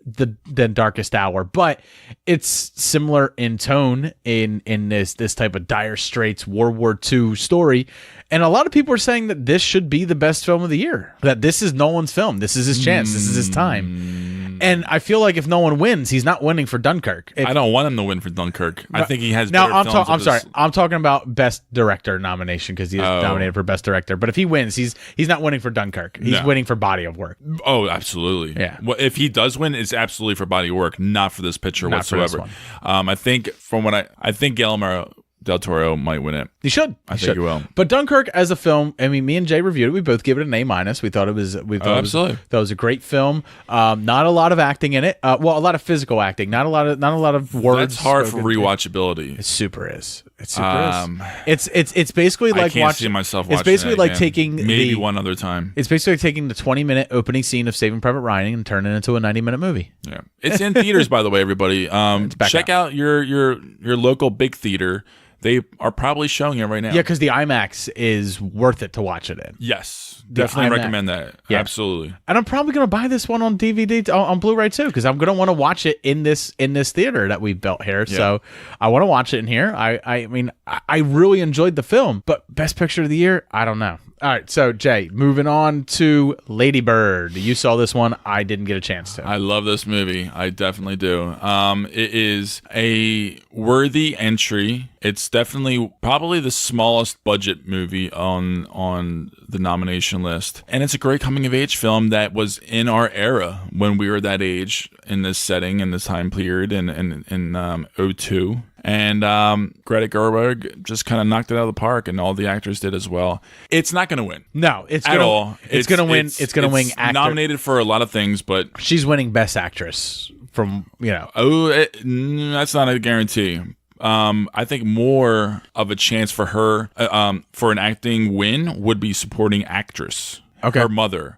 than Darkest Hour, but it's similar in tone in this type of dire straits World War II story. And a lot of people are saying that this should be the best film of the year. That this is Nolan's film. This is his chance. This is his time. And I feel like if Nolan wins, he's not winning for Dunkirk. I don't want him to win for Dunkirk. I think he has. Now better films I'm of sorry. his- I'm talking about Best Director nomination because he is nominated for Best Director. But if he wins, he's not winning for Dunkirk. He's No. winning for body of work. Oh, absolutely. Yeah. Well, if he does win, it's absolutely for body of work, not for this picture Not for this whatsoever. I think from what I think Guillermo del Toro might win it. He should. I think he will. But Dunkirk as a film, I mean, me and Jay reviewed it. We both gave it an A-. We thought it was. absolutely. That was a great film. Not a lot of acting in it. Well, a lot of physical acting. Not a lot of words. That's hard for spoken. rewatchability. It super is. It super is. Um, It's basically like I can't watching. see myself It's watching basically that like again. taking maybe the. one other time. It's basically like taking the 20-minute opening scene of Saving Private Ryan and turning it into a 90-minute movie. Yeah, it's in theaters, by the way, everybody. back Check out your local big theater. they are probably showing it right now. Yeah, because the IMAX is worth it to watch it in. Yes, The definitely IMAX. recommend that. Yeah. Absolutely. And I'm probably going to buy this one on DVD, on Blu-ray too, because I'm going to want to watch it in this theater that we built here. Yeah. So I want to watch it in here. I mean, I really enjoyed the film, but Best Picture of the Year, I don't know. All right, so Jay, moving on to Lady Bird. You saw this one. I didn't get a chance to. I love this movie. I definitely do. It is a worthy entry. It's definitely probably the smallest budget movie on the nomination list. And it's a great coming of age film that was in our era when we were that age in this setting, in this time period in '02. And Greta Gerwig just kind of knocked it out of the park, and all the actors did as well. It's not going to win. No, it's at gonna, all. It's going to win. It's going to win. Nominated for a lot of things, but she's winning Best Actress from that's not a guarantee. I think more of a chance for her for an acting win would be supporting actress. Okay. Her mother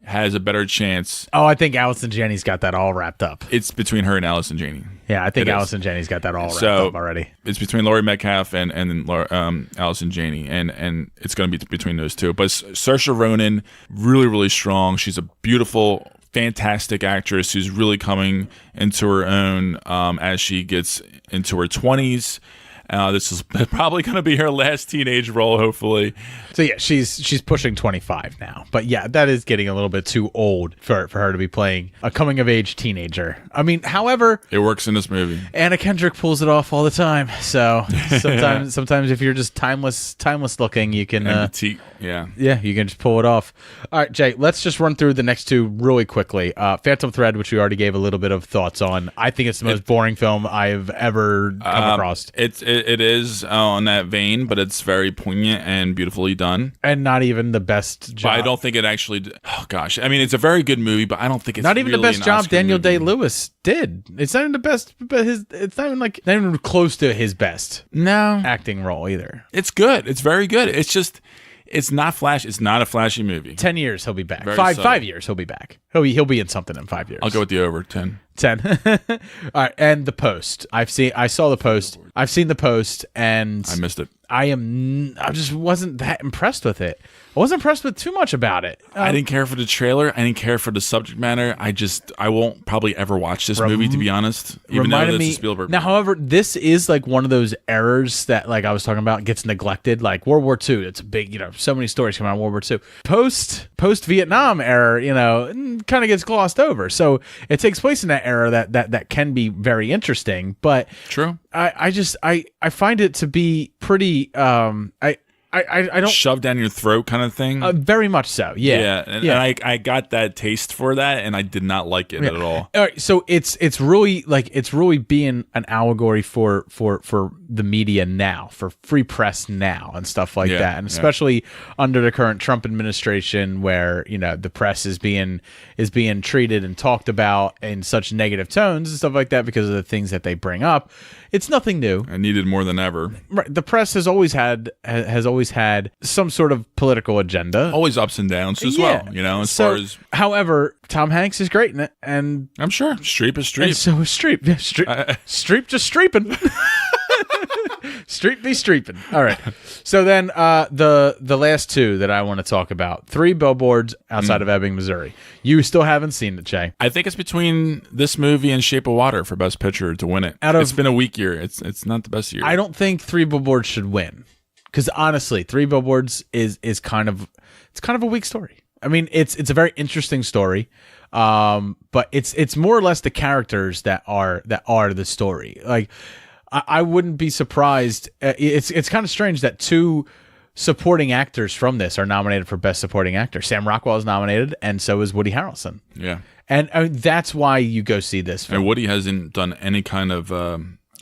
has a better chance. Oh, I think Allison Janney's got that all wrapped up. It's between her and Allison Janney. Yeah, I think It is. Allison Janney's got that all wrapped up already. It's between Laurie Metcalf and Allison Janney, and it's going to be between those two. But Saoirse Ronan, really, really strong. She's a beautiful, fantastic actress who's really coming into her own as she gets into her 20s. This is probably going to be her last teenage role, hopefully. So yeah, she's pushing 25 now. But yeah, that is getting a little bit too old for her to be playing a coming of age teenager. I mean, however, It works in this movie. Anna Kendrick pulls it off all the time. So sometimes if you're just timeless looking, you can And petite, yeah. yeah, you can just pull it off. All right, Jay, let's just run through the next two really quickly. Phantom Thread, which we already gave a little bit of thoughts on. I think it's the most boring film I've ever come across. It is on that vein, but it's very poignant and beautifully done. And not even the best job. But I don't think it actually. Oh gosh, I mean, it's a very good movie, but I don't think it's not even really the best an job Oscar Daniel movie. Day-Lewis did. It's not even the best, but it's not even close to his best No, acting role either. it's good. It's very good. It's just, it's not flash. It's not a flashy movie. 10 years he'll be back. Very Five subtle. years he'll be back. He'll be in something in 5 years. I'll go with the over 10. 10. All right, and The Post. I saw The Post. I've seen The Post, and I missed it. I just wasn't that impressed with it. I wasn't impressed with too much about it. I didn't care for the trailer. I didn't care for the subject matter. I won't probably ever watch this movie, to be honest. Even though it's a Spielberg now, movie. however, this is like one of those errors that, like I was talking about, gets neglected. Like World War II, it's a big, so many stories come out of World War II. Post Vietnam era, kind of gets glossed over. So it takes place in that era that can be very interesting. But True. I find it to be pretty. I don't Shove down your throat kind of thing. very much so. Yeah, yeah, and I got that taste for that, and I did not like it at all. All right, so it's really being an allegory for the media now, for free press now, and stuff like Yeah, that, and yeah. especially under the current Trump administration, where the press is being treated and talked about in such negative tones and stuff like that because of the things that they bring up. It's nothing new. I needed more than ever. Right, the press has always had some sort of political agenda. Always ups and downs as well. As So, far as however, Tom Hanks is great in it, and I'm sure, Streep is Streep. and so is Streep. Yeah, Streep just streeping. Streep be streeping. All right. So then the last two that I want to talk about, 3 Billboards Outside of Ebbing, Missouri. You still haven't seen it, Jay. I think it's between this movie and Shape of Water for Best Picture to win it. It's been a weak year. It's not the best year. I don't think 3 Billboards should win. Because honestly, 3 Billboards is kind of a weak story. I mean, it's a very interesting story. But it's more or less the characters that are the story. Like, I wouldn't be surprised. It's kind of strange that 2 supporting actors from this are nominated for Best Supporting Actor. Sam Rockwell is nominated, and so is Woody Harrelson. Yeah. And that's why you go see this film. And Woody hasn't done any kind of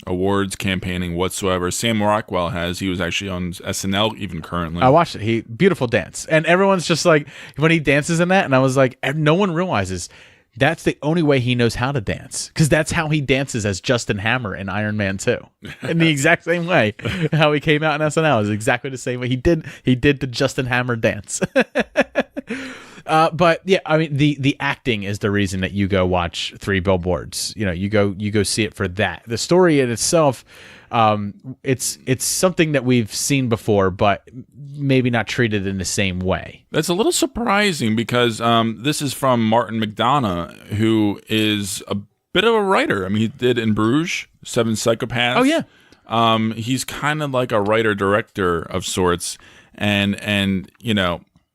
awards campaigning whatsoever. Sam Rockwell has. He was actually on SNL even currently. I watched it. Beautiful dance. And everyone's just like, when he dances in that, and I was like, no one realizes that's the only way he knows how to dance, because that's how he dances as Justin Hammer in Iron Man 2. In the exact same way how he came out in SNL is exactly the same way he did the Justin Hammer dance. But yeah, I mean, the acting is the reason that you go watch Three Billboards. You go see it for that. The story in itself, it's something that we've seen before, but maybe not treated in the same way. That's a little surprising because this is from Martin McDonagh, who is a bit of a writer. I mean, he did In Bruges, Seven Psychopaths. Oh yeah. He's kind of like a writer-director of sorts, and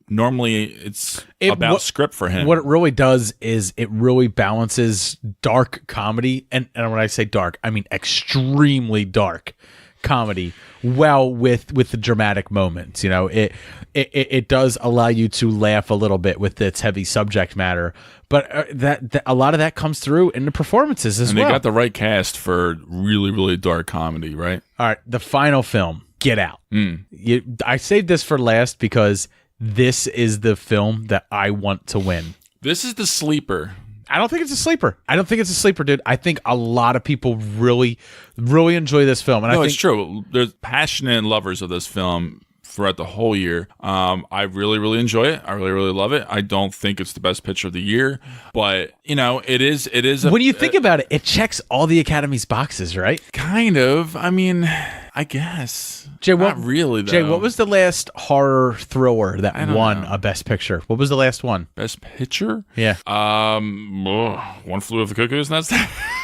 normally it's about script for him. What it really does is it really balances dark comedy, and when I say dark, I mean extremely dark comedy, well with the dramatic moments. It does allow you to laugh a little bit with its heavy subject matter, but that a lot of that comes through in the performances as well. And they got the right cast for really, really dark comedy, right? All right, the final film, Get Out. I saved this for last because this is the film that I want to win. This is the sleeper. I don't think it's a sleeper. Dude. I think a lot of people really, really enjoy this film. And It's true. There's passionate lovers of this film throughout the whole year. I really, really enjoy it. I really, really love it. I don't think it's the best picture of the year, but it is. When you think about it, it checks all the Academy's boxes, right? Kind of. I mean, I guess. Jay, not really, though. Jay, what was the last horror thriller that won a Best Picture? What was the last one? Best Picture? Yeah. One Flew Over the Cuckoo's Nest.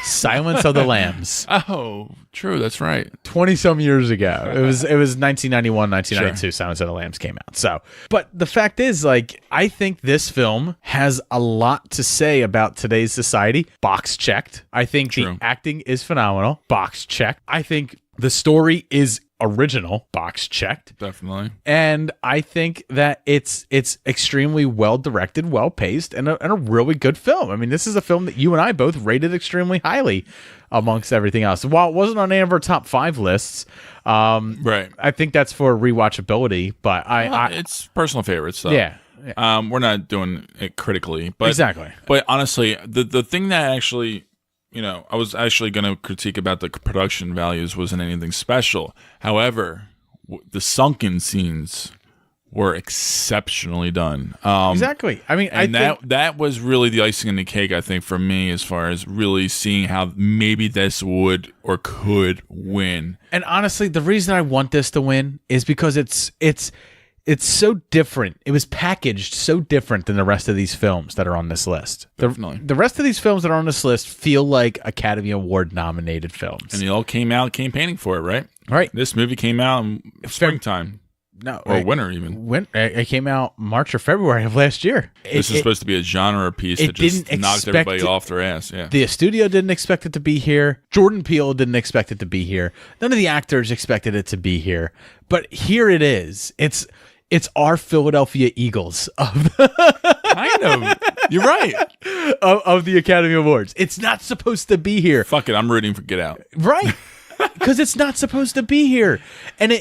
Silence of the Lambs. Oh, true. That's right. 20-some years ago. It was 1991, 1992. Sure. Silence of the Lambs came out. So, but the fact is, I think this film has a lot to say about today's society. Box checked. I think the acting is phenomenal. Box checked. I think the story is original. Box checked. Definitely. And I think that it's extremely well directed, well paced, and a really good film. I mean, this is a film that you and I both rated extremely highly amongst everything else. While it wasn't on any of our top 5 lists, right. I think that's for rewatchability, but it's personal favorites, though. Yeah. We're not doing it critically, but exactly. But honestly, the thing that actually, I was actually going to critique about the production values wasn't anything special. However, the sunken scenes were exceptionally done. Exactly. I mean, that was really the icing on the cake, I think, for me, as far as really seeing how maybe this would or could win. And honestly, the reason I want this to win is because it's so different. It was packaged so different than the rest of these films that are on this list. Definitely. The rest of these films that are on this list feel like Academy Award nominated films. And they all came out campaigning for it, right? Right. This movie came out in springtime. No. Or winter, even. It came out March or February of last year. This is supposed to be a genre piece that just knocked everybody off their ass. Yeah. The studio didn't expect it to be here. Jordan Peele didn't expect it to be here. None of the actors expected it to be here. But here it is. It's our Philadelphia Eagles of kind of. You're right. Of the Academy Awards. It's not supposed to be here. Fuck it. I'm rooting for Get Out. Right. Because it's not supposed to be here. And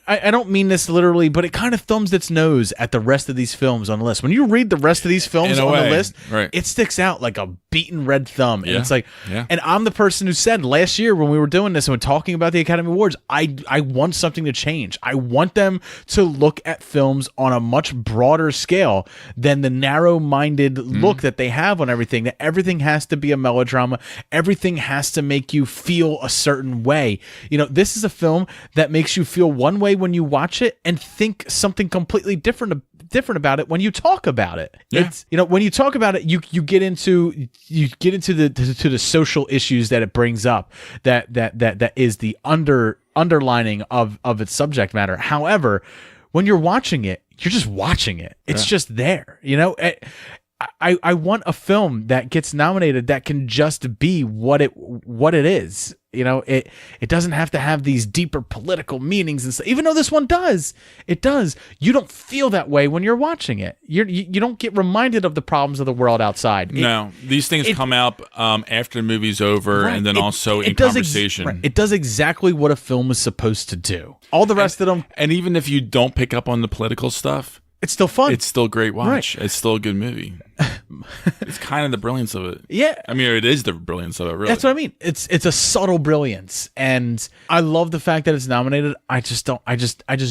I don't mean this literally, but it kind of thumbs its nose at the rest of these films on the list. When you read the rest of these films on the list, right, it sticks out like a beaten red thumb. And it's like, yeah. And I'm the person who said last year when we were doing this and when talking about the Academy Awards, I want something to change. I want them to look at films on a much broader scale than the narrow-minded look that they have on everything, that everything has to be a melodrama. Everything has to make you feel a certain way. This is a film that makes you feel one way when you watch it and think something completely different about it when you talk about it. Yeah. It's when you talk about it, you get into the social issues that it brings up that is the underlining of its subject matter. However, when you're watching it, you're just watching it. It's just there. I want a film that gets nominated that can just be what it is. It doesn't have to have these deeper political meanings and stuff. Even though this one does, it does. You don't feel that way when you're watching it. You don't get reminded of the problems of the world outside. No, these things come out after the movie's over, and then also in conversation. It does exactly what a film is supposed to do. All the rest of them, and even if you don't pick up on the political stuff, it's still fun. It's still a great watch. Right. It's still a good movie. It's kind of the brilliance of it. Yeah. I mean, it is the brilliance of it, really. That's what I mean. It's a subtle brilliance, and I love the fact that it's nominated. I just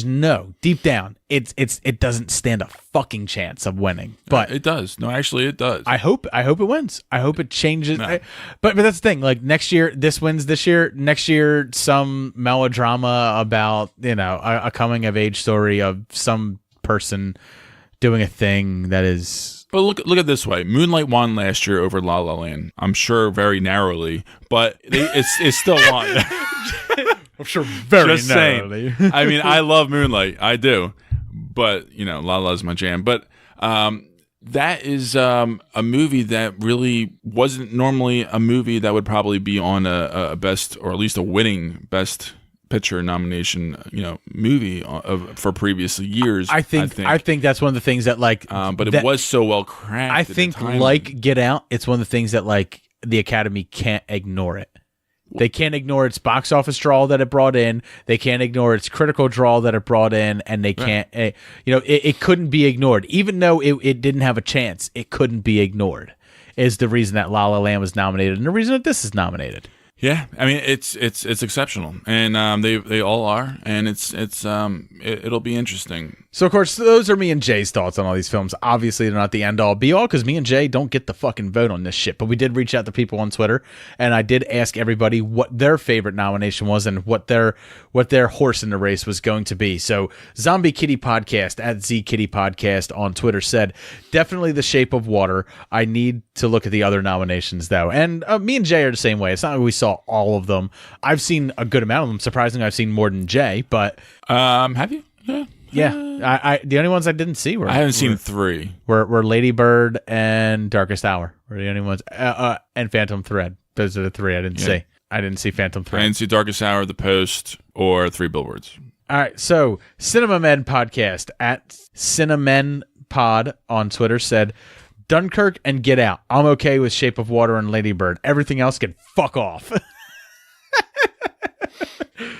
know deep down it doesn't stand a fucking chance of winning. But it does. No, actually, it does. I hope it wins. I hope it changes. No. But that's the thing. Like next year, this wins this year. Next year, some melodrama about a coming of age story of some person doing a thing that is. But look at it this way. Moonlight won last year over La La Land. I'm sure very narrowly, but it's still won. I'm sure very Just narrowly. saying. I mean, I love Moonlight. I do. But, La La's my jam. But that is a movie that really wasn't normally a movie that would probably be on a best, or at least a winning best picture nomination, movie for previous years. I think that's one of the things that but it was so well crafted. I think like Get Out, it's one of the things that the Academy can't ignore it. They can't ignore its box office draw that it brought in. They can't ignore its critical draw that it brought in, and they can't. It couldn't be ignored, even though it didn't have a chance. It couldn't be ignored. Is the reason that La La Land was nominated, and the reason that this is nominated. Yeah, I mean it's exceptional, and they all are, and it'll be interesting. So, of course, those are me and Jay's thoughts on all these films. Obviously, they're not the end-all, be-all, because me and Jay don't get the fucking vote on this shit. But we did reach out to people on Twitter, and I did ask everybody what their favorite nomination was and what their horse in the race was going to be. So, Zombie Kitty Podcast, at ZKitty Podcast on Twitter, said, definitely The Shape of Water. I need to look at the other nominations, though. And me and Jay are the same way. It's not like we saw all of them. I've seen a good amount of them. Surprisingly, I've seen more than Jay, but... Have you? Yeah. I the only ones I didn't see were... I haven't seen 3. Were Lady Bird and Darkest Hour. Were the only ones. And Phantom Thread. Those are the 3 I didn't see. I didn't see Phantom Thread. I didn't see Darkest Hour, The Post, or 3 Billboards. All right. So, Cinema Men Podcast, at Cinemen Pod on Twitter, said, Dunkirk and Get Out. I'm okay with Shape of Water and Lady Bird. Everything else can fuck off.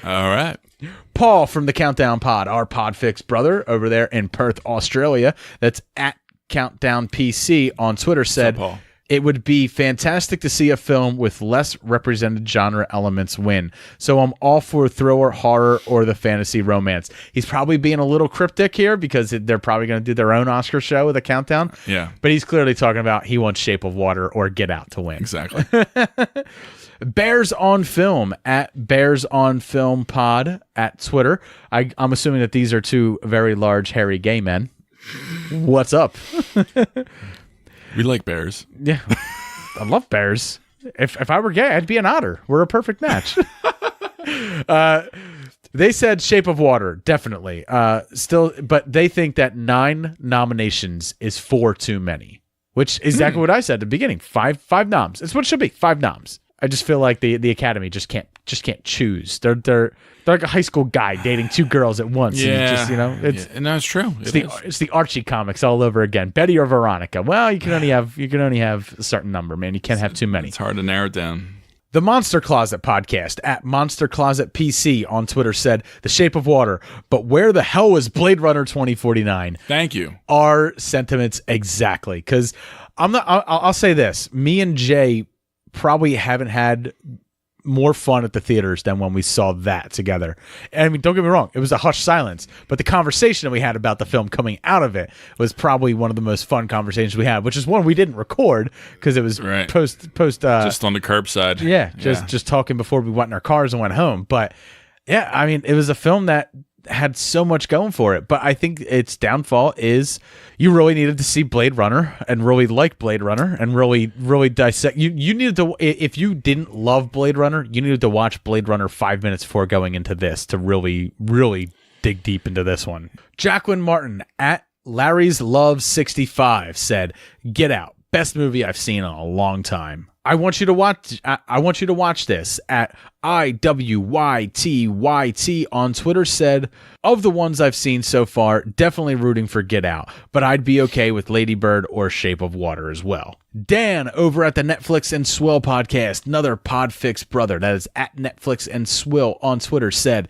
All right. Paul from the Countdown Pod, our Podfix brother over there in Perth, Australia, that's at Countdown PC on Twitter, said, Paul? It would be fantastic to see a film with less represented genre elements win. So I'm all for thriller, horror, or the fantasy romance. He's probably being a little cryptic here because they're probably going to do their own Oscar show with a countdown. Yeah. But he's clearly talking about he wants Shape of Water or Get Out to win. Exactly. Bears on Film, at Bears on Film Pod at Twitter. I'm assuming that these are 2 very large, hairy gay men. What's up? We like bears. Yeah. I love bears. If I were gay, I'd be an otter. We're a perfect match. They said Shape of Water, definitely. But they think that 9 nominations is 4 too many, which is exactly what I said at the beginning. 5 noms. It's what it should be. 5 noms. I just feel like the Academy just can't choose. They're like a high school guy dating 2 girls at once. Yeah, and it's no, it's true. It's the Archie comics all over again. Betty or Veronica. Well, you can only have a certain number, man. You can't have too many. It's hard to narrow it down. The Monster Closet Podcast, at Monster Closet PC on Twitter, said The Shape of Water. But where the hell was Blade Runner 2049? Thank you. Our sentiments exactly, because I'll say this: me and Jay probably haven't had more fun at the theaters than when we saw that together. And I mean, don't get me wrong, it was a hushed silence, but the conversation that we had about the film coming out of it was probably one of the most fun conversations we had, which is one we didn't record because it was post just on the curbside. Yeah, just talking before we went in our cars and went home. But yeah, I mean, it was a film that had so much going for it, but I think its downfall is you really needed to see Blade Runner and really like Blade Runner and really dissect. You needed to, if you didn't love Blade Runner, you needed to watch Blade Runner 5 minutes before going into this to really dig deep into this one. Jacqueline Martin, at Larry's Love 65, said, Get Out, best movie I've seen in a long time. I want you to watch this. At IWYTYT on Twitter, said, of the ones I've seen so far, definitely rooting for Get Out, but I'd be okay with Lady Bird or Shape of Water as well. Dan over at the Netflix and Swill podcast, another Podfix brother that is at Netflix and Swill on Twitter, said,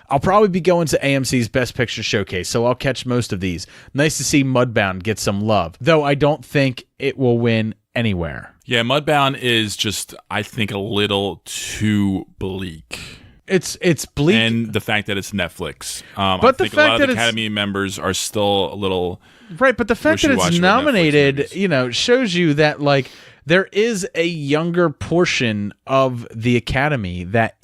I'll probably be going to AMC's Best Picture Showcase, so I'll catch most of these. Nice to see Mudbound get some love, though I don't think it will win anywhere. Yeah, Mudbound is just, I think, a little too bleak. It's bleak. And the fact that it's Netflix. But I the think fact a lot of that the it's- Academy members are still a little... Right, but the fact that it's wishy-washy with Netflix nominated, movies. shows you that, like, there is a younger portion of the Academy that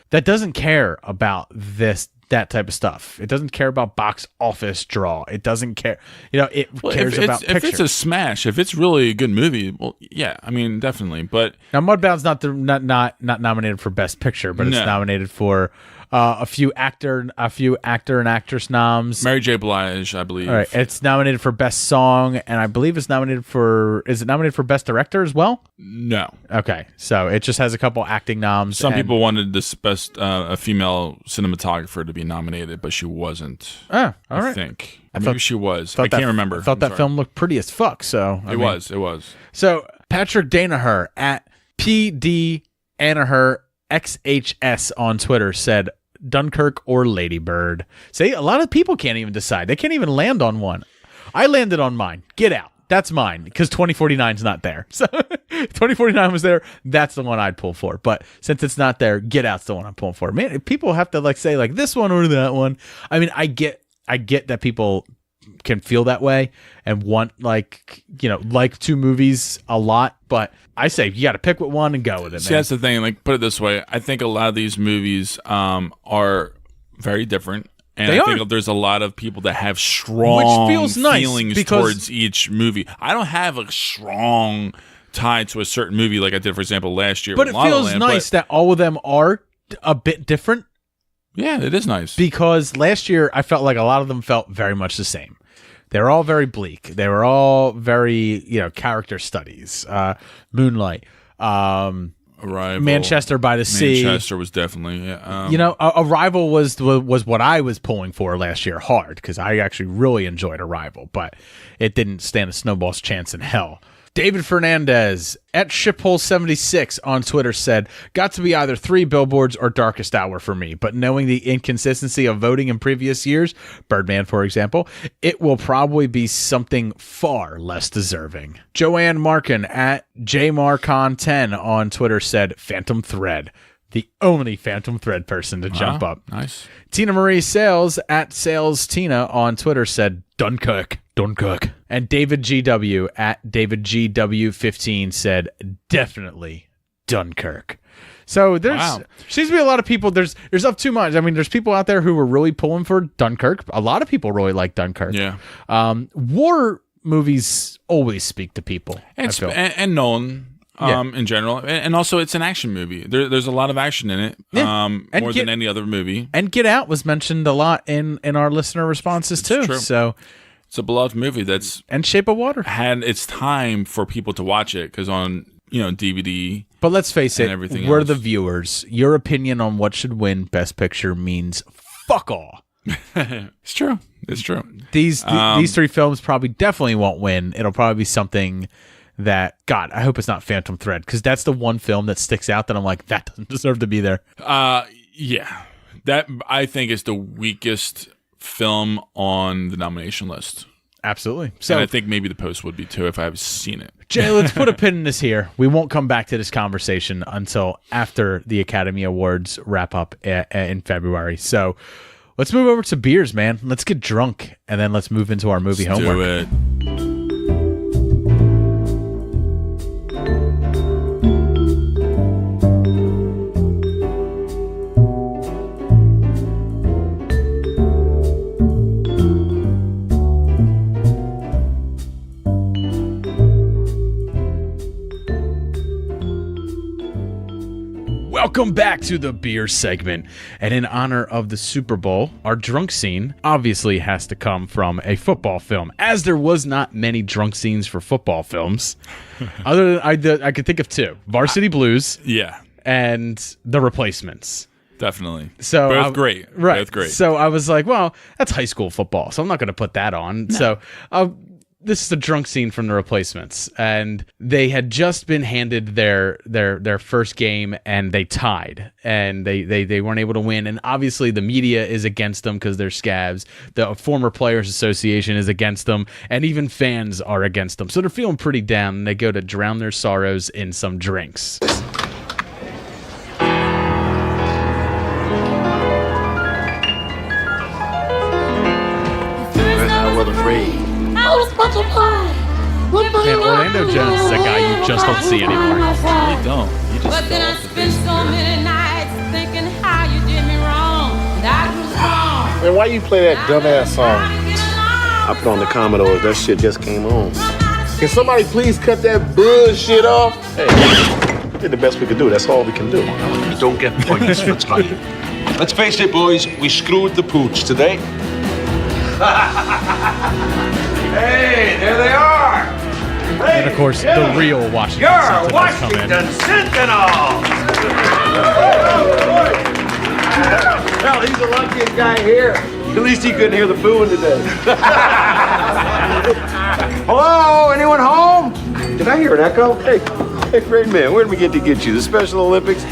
doesn't care about that type of stuff. It doesn't care about box office draw. It doesn't care. It cares about picture. If it's a smash, if it's really a good movie, well, yeah, I mean, definitely. But now, Mudbound's not nominated for Best Picture, but it's No. nominated for a few actor and actress noms. Mary J. Blige, I believe. All right, it's nominated for Best Song, and I believe it's nominated for. Is it nominated for Best Director as well? No. Okay, so it just has a couple acting noms. Some and- people wanted this best a female cinematographer to be nominated, but she wasn't. Oh, all I right. think. I Maybe thought- she was. Thought I can't remember. I thought I'm that sorry. film looked pretty as fuck. So It was. So Patrick Danaher at PD Anaher XHS on Twitter said Dunkirk or Lady Bird. See, a lot of people can't even decide. They can't even land on one. I landed on mine. Get Out. That's mine because 2049 is not there. So 2049 was there. That's the one I'd pull for. But since it's not there, Get Out's the one I'm pulling for. Man, people have to say this one or that one. I mean, I get that people can feel that way and want like two movies a lot, but I say you got to pick with one and go with it. See, Man. that's the thing. Like, put it this way: I think a lot of these movies are very different, and They I are. think there's a lot of people that have strong Which feels nice feelings because- towards each movie. I don't have a strong tie to a certain movie like I did, for example, last year. But with it La La feels Land, nice that all of them are a bit different Yeah, it is nice. because last year I felt like a lot of them felt very much the same. They were all very bleak. They were all very, character studies. Moonlight, Arrival, Manchester by the Sea. Manchester was definitely. Yeah, Arrival was what I was pulling for last year hard because I actually really enjoyed Arrival, but it didn't stand a snowball's chance in hell. David Fernandez at Shiphole76 on Twitter said, got to be either 3 Billboards or Darkest Hour for me, but knowing the inconsistency of voting in previous years, Birdman, for example, it will probably be something far less deserving. Joanne Markin at JMarcon10 on Twitter said, Phantom Thread. The only Phantom Thread person to jump up. Nice. Tina Marie Sales at Sales Tina on Twitter said Dunkirk. And David GW at DavidGW15 said definitely Dunkirk. So there seems to be a lot of people. There's up too much. I mean, there's people out there who are really pulling for Dunkirk. A lot of people really like Dunkirk. Yeah. War movies always speak to people. I feel. And Nolan. In general, and also it's an action movie. There's a lot of action in it, more than any other movie. And Get Out was mentioned a lot in our listener responses too. true. So It's a beloved movie that's and Shape of Water had its time for people to watch it because on DVD. But let's face and it, everything we're else. the viewers. Your opinion on what should win Best Picture means fuck all. It's true. It's true. These 3 films probably definitely won't win. It'll probably be something that, God, I hope it's not Phantom Thread because that's the one film that sticks out that I'm like, that doesn't deserve to be there. Yeah, that I think is the weakest film on the nomination list. Absolutely. So So, I think maybe The Post would be too if I've seen it. Jay, let's put a pin in this here. We won't come back to this conversation until after the Academy Awards wrap up in February. So let's move over to beers, man. Let's get drunk, and then let's move into our movie homework. Do it. Welcome back to the beer segment. And in honor of the Super Bowl, our drunk scene obviously has to come from a football film, as there was not many drunk scenes for football films. Other than I could think of 2: Varsity Blues Yeah, and The Replacements. definitely. So Both great. Right. Both great. So I was like, well, that's high school football, so I'm not going to put that on. So this is a drunk scene from The Replacements, and they had just been handed their first game, and they tied, and they weren't able to win. And obviously, the media is against them because they're scabs. The former Players Association is against them, and even fans are against them. So they're feeling pretty down, and they go to drown their sorrows in some drinks. Man, Orlando Jones is a guy you just don't see anymore. You really don't. You just But then I spent so many nights thinking how you did me wrong. That was wrong. Man, why you play that dumbass song? I I put on the Commodore. That shit just came on. Can somebody please cut that bullshit off? Hey, we did the best we could do. That's all we can do. Don't get points for trying. Let's face it, boys, we screwed the pooch today. Hey, there they are! Hey, And of course, the gentlemen, real Washington You're Sentinels come in. Washington Sentinels! Hell, he's the luckiest guy here. At least he couldn't hear the booing today. Hello, anyone home? Did I hear an echo? Hey, great man, where did we get to get you? The Special Olympics?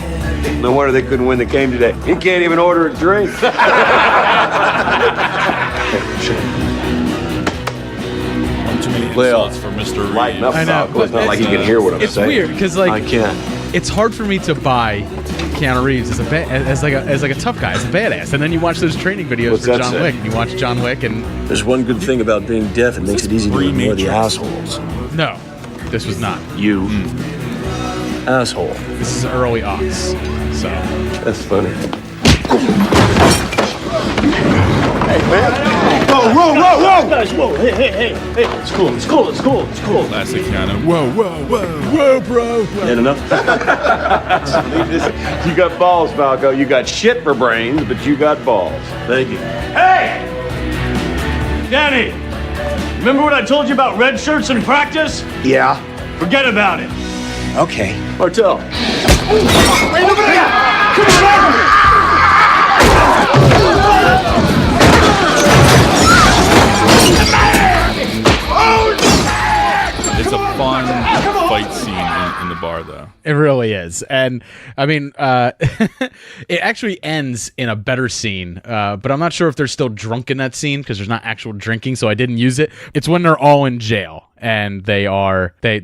No wonder they couldn't win the game today. He can't even order a drink. One too many Well, insults for Mr. Reed. Lighten up, I know, Falco. It's but not like he can hear what I'm It's saying. weird because I can't. it's hard for me to buy Keanu Reeves as like a tough guy, as a badass, and then you watch those training videos What's for that John say? Wick, and you watch John Wick, and There's one good thing about being deaf. It makes it easy to ignore the Matrix. assholes. no, this was not. You. Asshole. This is early aughts, so That's funny. Hey, man. Whoa. Guys, whoa, hey. It's cool. Classic Keanu. whoa, bro. Had enough? You got balls, Falco. You got shit for brains, but you got balls. Thank you. Hey! Danny, remember what I told you about red shirts in practice? Yeah. Forget about it. Okay. Martel. It's a fun fight scene in the bar, though. It really is. And I mean, it actually ends in a better scene, but I'm not sure if they're still drunk in that scene because there's not actual drinking, so I didn't use it. It's when they're all in jail and they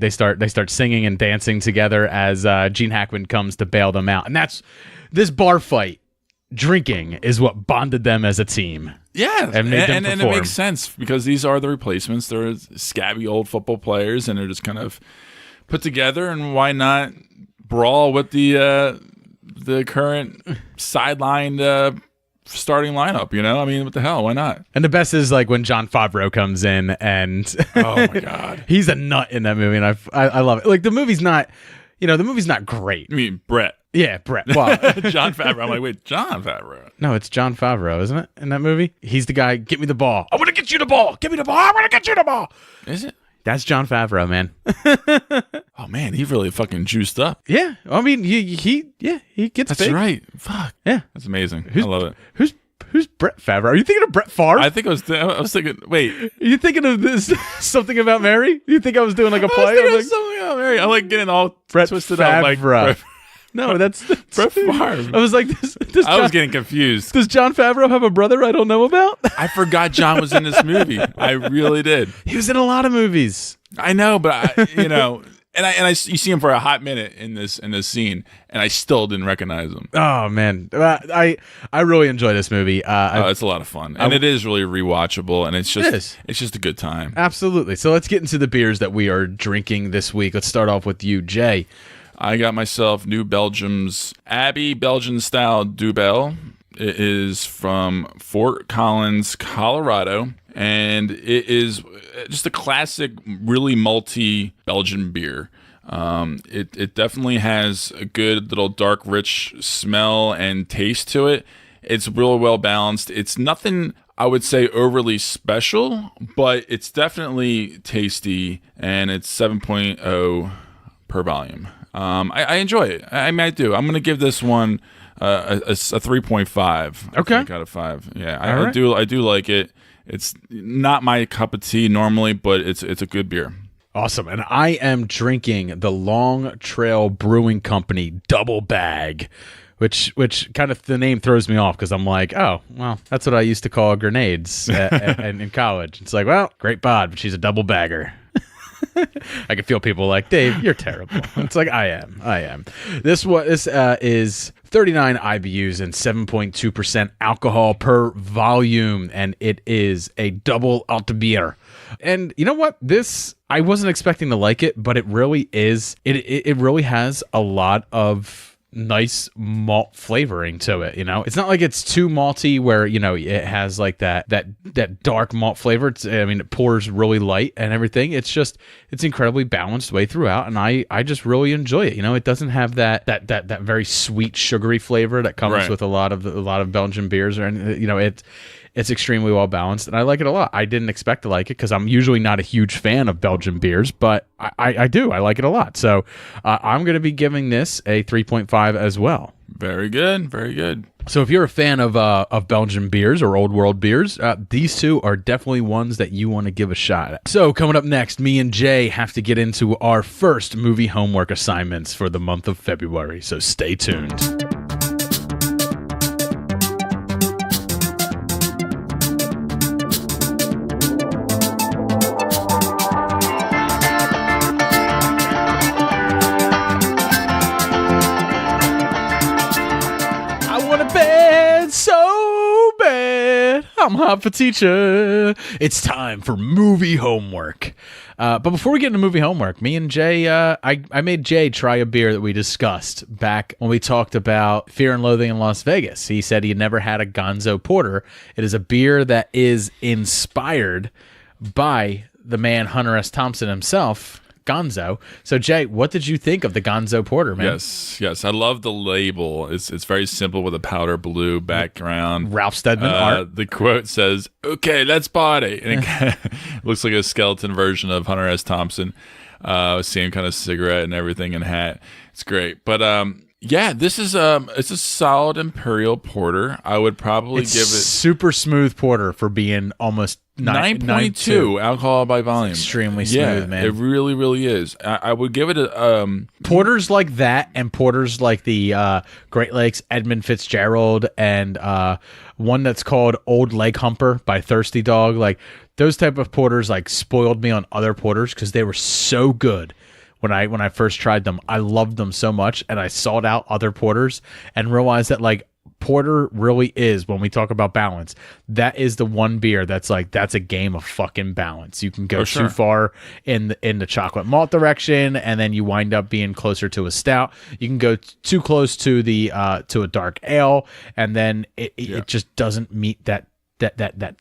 start singing and dancing together as Gene Hackman comes to bail them out. And that's this bar fight. Drinking is what bonded them as a team. Yeah, And made them and it perform. makes sense because these are the replacements. They're scabby old football players, and they're just kind of put together. And why not brawl with the current sidelined starting lineup? You know, I mean, what the hell? Why not? And the best is like when Jon Favreau comes in and Oh my god, he's a nut in that movie, and I love it. Like the movie's not great. I mean Brett, Yeah, Brett. Well, Jon Favreau. I'm like, wait, Jon Favreau? no, it's Jon Favreau, isn't it? In that movie, he's the guy. Get me the ball. I want to get you the ball. Give me the ball. I want to get you the ball. Is it? That's Jon Favreau, man. Oh man, he really fucking juiced up. Yeah, I mean, he gets That's big. right. Fuck. Yeah, That's amazing. Who's- I love it. who's Brett Favreau? Are you thinking of Brett Favre? I think I was thinking. Wait, Are you thinking of this something about Mary? You think I was doing like a play? I was thinking I'm of something about Mary. I'm like getting all Brett twisted up. Like Favre. No, that's Brett Favre. I was like, this I was getting confused. does Jon Favreau have a brother I don't know about? I forgot John was in this movie. I really did. He was in a lot of movies. I know, but you see him for a hot minute in this scene, and I still didn't recognize him. Oh man, I really enjoy this movie. It's a lot of fun, and it is really rewatchable, and it's It is. just a good time. Absolutely. So let's get into the beers that we are drinking this week. Let's start off with you, Jay. I got myself New Belgium's Abbey Belgian Style Dubel. It is from Fort Collins, Colorado, and it is just a classic, really malty Belgian beer. It definitely has a good little dark, rich smell and taste to it. It's really well balanced. It's nothing, I would say, overly special, but it's definitely tasty, and it's 7.0 per volume. I enjoy it. I mean, I do. I'm going to give this one a 3.5. Okay. I think, out of 5. Yeah, All right. I do like it. It's not my cup of tea normally, but it's a good beer. Awesome. And I am drinking the Long Trail Brewing Company Double Bag, which kind of the name throws me off because I'm like, oh, well, that's what I used to call grenades in college. It's like, well, great bod, but she's a double bagger. I can feel people like, Dave, you're terrible. It's like, I am. This is 39 IBUs and 7.2% alcohol per volume, and it is a double alt beer. And you know what? This, I wasn't expecting to like it, but it really is. It really has a lot of nice malt flavoring to it. It's not like it's too malty where it has like that dark malt flavor. It pours really light and everything. It's incredibly balanced way throughout, and I just really enjoy it. It doesn't have that very sweet sugary flavor that comes with a lot of Belgian beers, or it's extremely well balanced, and I like it a lot. I didn't expect to like it because I'm usually not a huge fan of Belgian beers, but I do. I like it a lot. So I'm going to be giving this a 3.5 as well. Very good. Very good. So if you're a fan of Belgian beers or old world beers, these two are definitely ones that you want to give a shot at. So coming up next, me and Jay have to get into our first movie homework assignments for the month of February. So stay tuned. So bad, I'm hot for teacher. It's time for movie homework. But before we get into movie homework, me and Jay, I made Jay try a beer that we discussed back when we talked about Fear and Loathing in Las Vegas. He said he never had a Gonzo Porter. It is a beer that is inspired by the man Hunter S. Thompson himself, Gonzo. So Jay, what did you think of the Gonzo Porter, man? Yes, I love the label. It's very simple with a powder blue background. Ralph Steadman art. The quote says, "Okay, let's party," and it looks like a skeleton version of Hunter S. Thompson. Same kind of cigarette and everything and hat. It's great, but yeah, this is it's a solid Imperial Porter. I would probably give it super smooth porter for being almost 9.2 alcohol by volume. Extremely smooth, man. It really, really is. I would give it a porters like that, and porters like the Great Lakes Edmund Fitzgerald, and one that's called Old Leg Humper by Thirsty Dog. Like those type of porters, like spoiled me on other porters because they were so good. When I first tried them, I loved them so much, and I sought out other porters and realized that like porter really is, when we talk about balance, that is the one beer that's a game of fucking balance. You can go too far in the chocolate malt direction, and then you wind up being closer to a stout. You can go too close to to a dark ale, and then it just doesn't meet that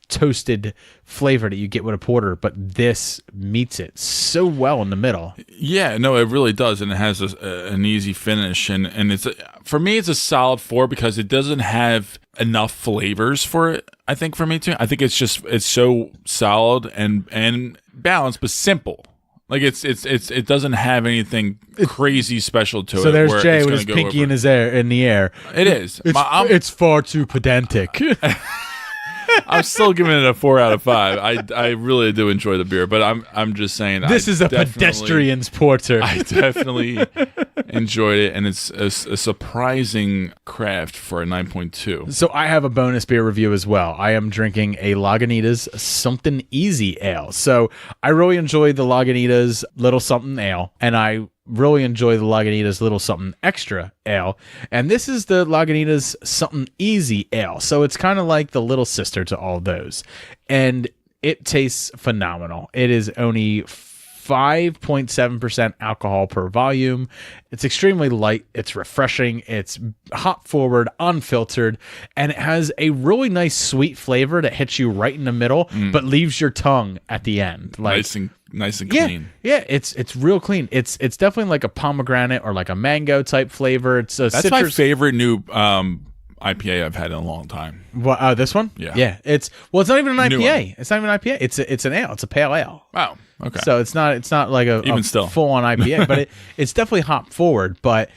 toasted flavor that you get with a porter, but this meets it so well in the middle. Yeah, no, it really does, and it has an easy finish, and it's for me it's a solid 4 because it doesn't have enough flavors for it. I think for me too. I think it's so solid and balanced, but simple. Like it doesn't have anything crazy special to it. So there's Jay with his pinky in the air. It is. It's far too pedantic. I'm still giving it a 4 out of 5. I really do enjoy the beer, but I'm just saying this is a pedestrian's porter. I definitely enjoyed it, and it's a surprising craft for a 9.2. So I have a bonus beer review as well. I am drinking a Lagunitas Something Easy Ale. So I really enjoy the Lagunitas Little Something Ale, and I really enjoy the Lagunitas Little Something Extra Ale, and this is the Lagunitas Something Easy Ale, so it's kind of like the little sister to all those, and it tastes phenomenal. It is only 5.7% alcohol per volume. It's extremely light. It's refreshing. It's hop forward, unfiltered, and it has a really nice sweet flavor that hits you right in the middle, but leaves your tongue at the end. Like nice and clean. Yeah, it's real clean. It's definitely like a pomegranate or like a mango type flavor. It's a That's my favorite new IPA I've had in a long time. What, this one? Yeah. It's not even an IPA. It's not even an IPA. It's an ale. It's a pale ale. Wow. Okay. So it's not like a still full on IPA, but it's definitely hop forward. But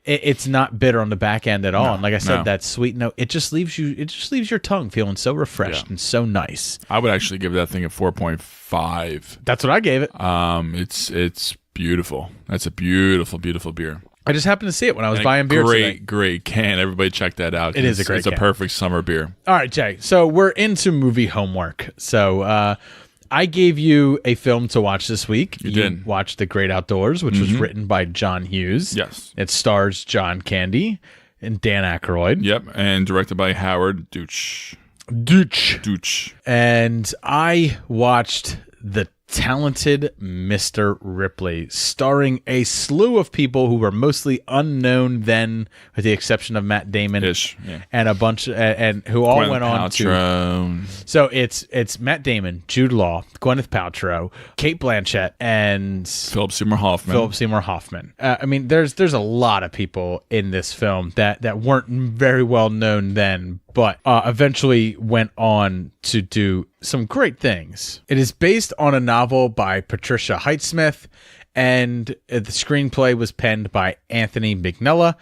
it's not bitter on the back end at all. No, And like I said, no. that sweet note, it just leaves your tongue feeling so refreshed and so nice. I would actually give that thing a 4.5. That's what I gave it. It's beautiful. That's a beautiful, beautiful beer. I just happened to see it when I was And buying beer today. Great can. Everybody check that out. It is a great It's a can. perfect summer beer. All right, Jay. So we're into movie homework. So I gave you a film to watch this week. You did. Watched The Great Outdoors, which was written by John Hughes. Yes. It stars John Candy and Dan Aykroyd. Yep, and directed by Howard Deutsch. Dooch. And I watched The Talented Mr. Ripley, starring a slew of people who were mostly unknown then, with the exception of Matt Damon Yeah. and a bunch, and who all Gwyneth went on to. Paltrow. So it's Matt Damon, Jude Law, Gwyneth Paltrow, Kate Blanchett, and Philip Seymour Hoffman. I mean, there's a lot of people in this film that weren't very well known then, but eventually went on to do some great things. It is based on a novel by Patricia Highsmith, and the screenplay was penned by Anthony Mignella,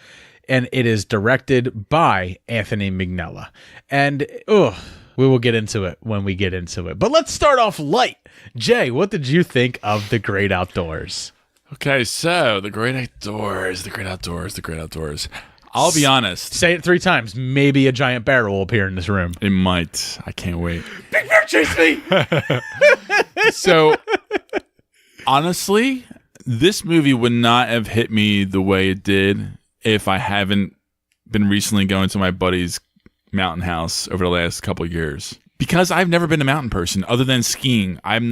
and it is directed by Anthony Mignella. And we will get into it when we get into it. But let's start off light. Jay, what did you think of The Great Outdoors? Okay, so The Great Outdoors. I'll be honest. Say it 3 times. Maybe a giant bear will appear in this room. It might. I can't wait. Big bear, chase me! So, honestly, this movie would not have hit me the way it did if I haven't been recently going to my buddy's mountain house over the last couple of years. Because I've never been a mountain person other than skiing. I've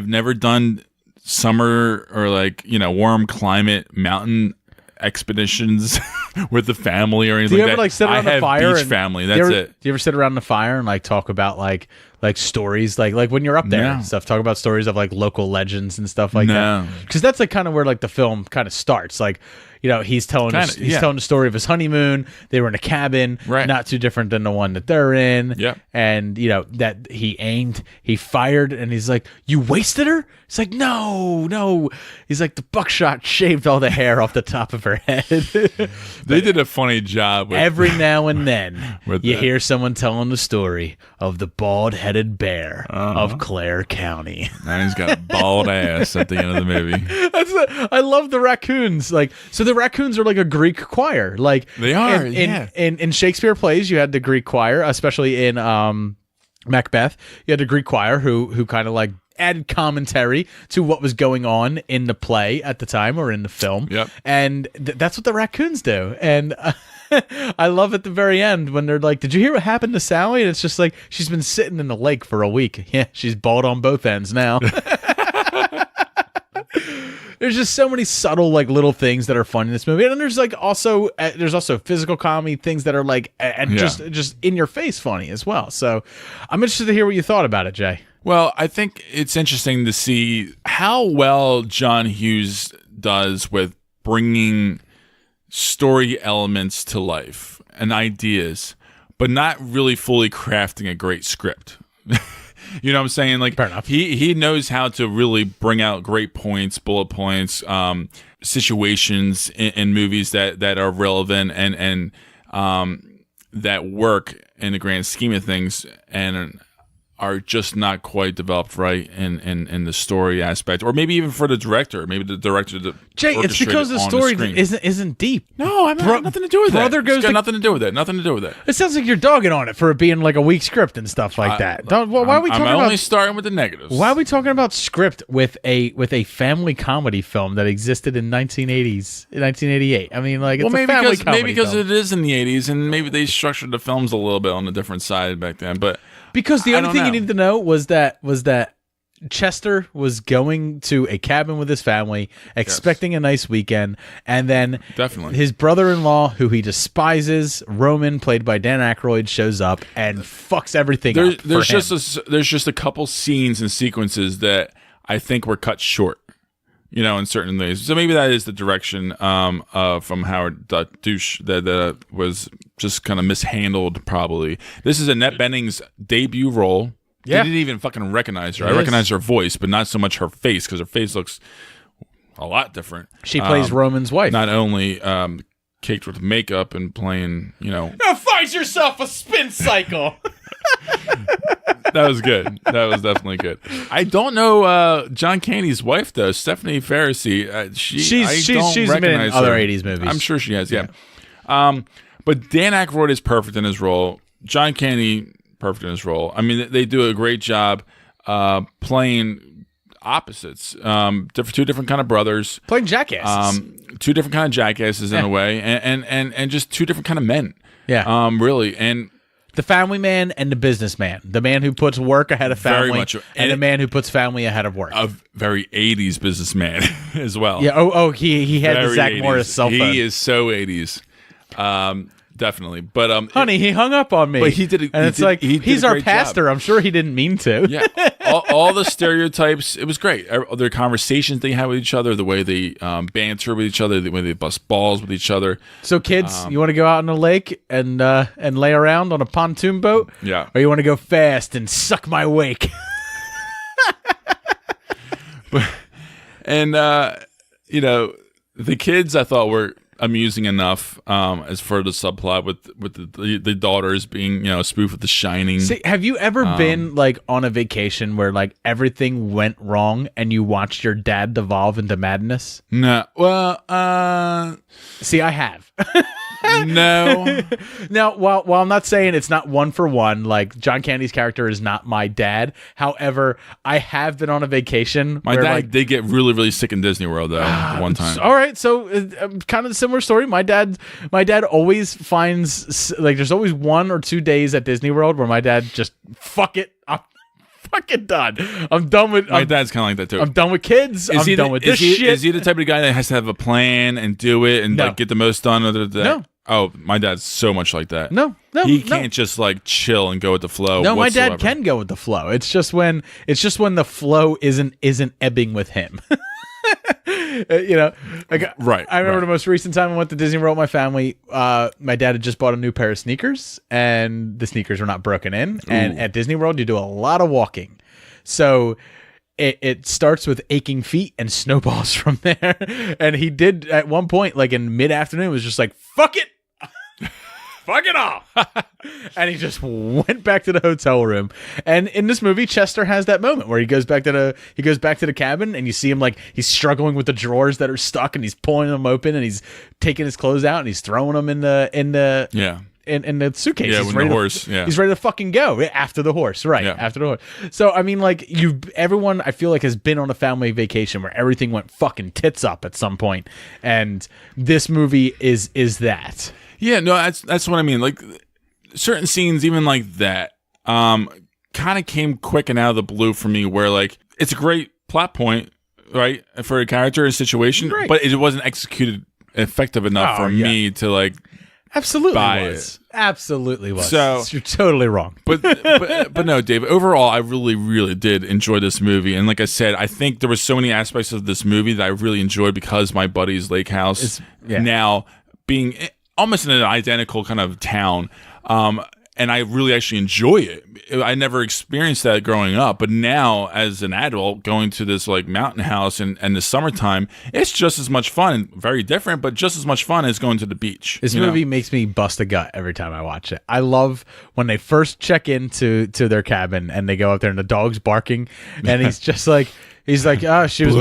never done summer or warm climate mountain expeditions with the family or anything. Do you ever sit around the fire? Beach family. That's it. Do you ever sit around the fire and talk about like stories like when you're up there and stuff? Talk about stories of local legends and stuff like that. Because that's kind of where the film kind of starts. He's telling telling the story of his honeymoon. They were in a cabin, not too different than the one that they're in. Yeah. And that he aimed, he fired, and he's like, "You wasted her?" It's like, no. He's like, the buckshot shaved all the hair off the top of her head. They did a funny job with Every now and then, With you that. hear someone telling the story of the bald-headed bear of Clare County. And he's got a bald ass at the end of the movie. I love the raccoons. So the raccoons are like a Greek choir. They are, in Shakespeare plays, you had the Greek choir, especially in Macbeth. You had the Greek choir who kind of added commentary to what was going on in the play at the time or in the film. Yep. And that's what the raccoons do. And I love at the very end when they're like, "Did you hear what happened to Sally?" And it's just like, she's been sitting in the lake for a week. Yeah, she's bald on both ends now. There's just so many subtle little things that are fun in this movie, and then there's also physical comedy things that are just in your face funny as well. So I'm interested to hear what you thought about it, Jay. Well, I think it's interesting to see how well John Hughes does with bringing story elements to life and ideas, but not really fully crafting a great script. You know what I'm saying? Fair enough. He knows how to really bring out great points, bullet points, situations in movies that are relevant and that work in the grand scheme of things and are just not quite developed right in the story aspect, or maybe even for the director. Maybe the director. Jay, it's because the story isn't deep. No, I'm not, nothing to do with Brother that. goes It's got to- nothing to do with it. Nothing to do with it. It sounds like you're dogging on it for it being a weak script and stuff like that. Why are we talking I'm about? only starting with the negatives. Why are we talking about script with a family comedy film that existed in 1988? I mean, it's a family comedy because film. it is in the 80s, and maybe they structured the films a little bit on a different side back then. But Because the I only don't thing you know. need to know was that Chester was going to a cabin with his family, expecting a nice weekend, and then Definitely. his brother-in-law, who he despises, Roman, played by Dan Aykroyd, shows up and fucks everything up. there's for him. just a couple scenes and sequences that I think were cut short, in certain ways. So maybe that is the direction from Howard Deutsch that was just kind of mishandled. Probably this is Annette Bening's debut role. Yeah. I didn't even fucking recognize her. It I is. recognize her voice, but not so much her face, because her face looks a lot different. She plays Roman's wife. Not only caked with makeup and playing, Now find yourself a spin cycle. That was good. That was definitely good. I don't know John Candy's wife though, Stephanie Pharisee. She's been in recognize other her. 80s movies. I'm sure she has. Yeah. But Dan Aykroyd is perfect in his role. John Candy perfect in his role. I mean, they do a great job playing opposites. Two different kind of brothers playing jackasses. Two different kind of jackasses in a way, and just two different kind of men. Yeah. Really, and. The family man and the businessman. The man who puts work ahead of family. Very much. And the man who puts family ahead of work. A very 80s businessman as well. Yeah. He had the Zach 80s. Morris cell phone. He is so 80s. Definitely. But honey, he hung up on me. But he did it. And it's like, he's our pastor. Job. I'm sure he didn't mean to. Yeah. all the stereotypes. It was great. Their conversations they had with each other, the way they banter with each other, the way they bust balls with each other. So kids, you want to go out on the lake and lay around on a pontoon boat? Yeah. Or you want to go fast and suck my wake? And the kids I thought were amusing enough as for the subplot with the daughters being a spoof of The Shining. See, have you ever been like on a vacation where like everything went wrong and you watched your dad devolve into madness? No. Well, see, I have. No. Now, while I'm not saying it's not one for one, like John Candy's character is not my dad. However, I have been on a vacation. My dad did get really, really sick in Disney World though one time. All right, so kind of a similar story. My dad always finds like there's always 1 or 2 days at Disney World where my dad just fuck it. I'm fucking done. I'm done with. My dad's kind of like that too. I'm done with kids. I'm done with this shit. Is he the type of guy that has to have a plan and do it and like get the most done? No. Oh, my dad's so much like that. No, he can't just like chill and go with the flow. No, whatsoever. my dad can go with the flow. It's just when the flow isn't ebbing with him. Right. I remember the most recent time I went to Disney World with my family. My dad had just bought a new pair of sneakers, and the sneakers were not broken in. And at Disney World, you do a lot of walking, so it starts with aching feet and snowballs from there. And he did at one point, like in mid-afternoon, was just like, "Fuck it." Fuck it off. And he just went back to the hotel room. And in this movie, Chester has that moment where he goes back to the cabin, and you see him like he's struggling with the drawers that are stuck, and he's pulling them open, and he's taking his clothes out, and he's throwing them in the suitcase. Yeah, he's with the horse. He's ready to fucking go after the horse, right? Yeah. After the horse. So I mean, like everyone I feel like has been on a family vacation where everything went fucking tits up at some point, and this movie is that. Yeah, no, that's what I mean. Like certain scenes, even like that, kind of came quick and out of the blue for me. Where like it's a great plot point, right, for a character and situation, right, but it wasn't executed effective enough for me to like absolutely buy was. it. Absolutely was. So you're totally wrong. But no, Dave. Overall, I really, really did enjoy this movie, and like I said, I think there were so many aspects of this movie that I really enjoyed because my buddy's lake house now being almost in an identical kind of town, and I really actually enjoy it. I never experienced that growing up, but now as an adult going to this like mountain house and the summertime, it's just as much fun and very different, but just as much fun as going to the beach. This movie makes me bust a gut every time I watch it. I love when they first check into their cabin and they go up there and the dog's barking, and he's just like. He's like, she was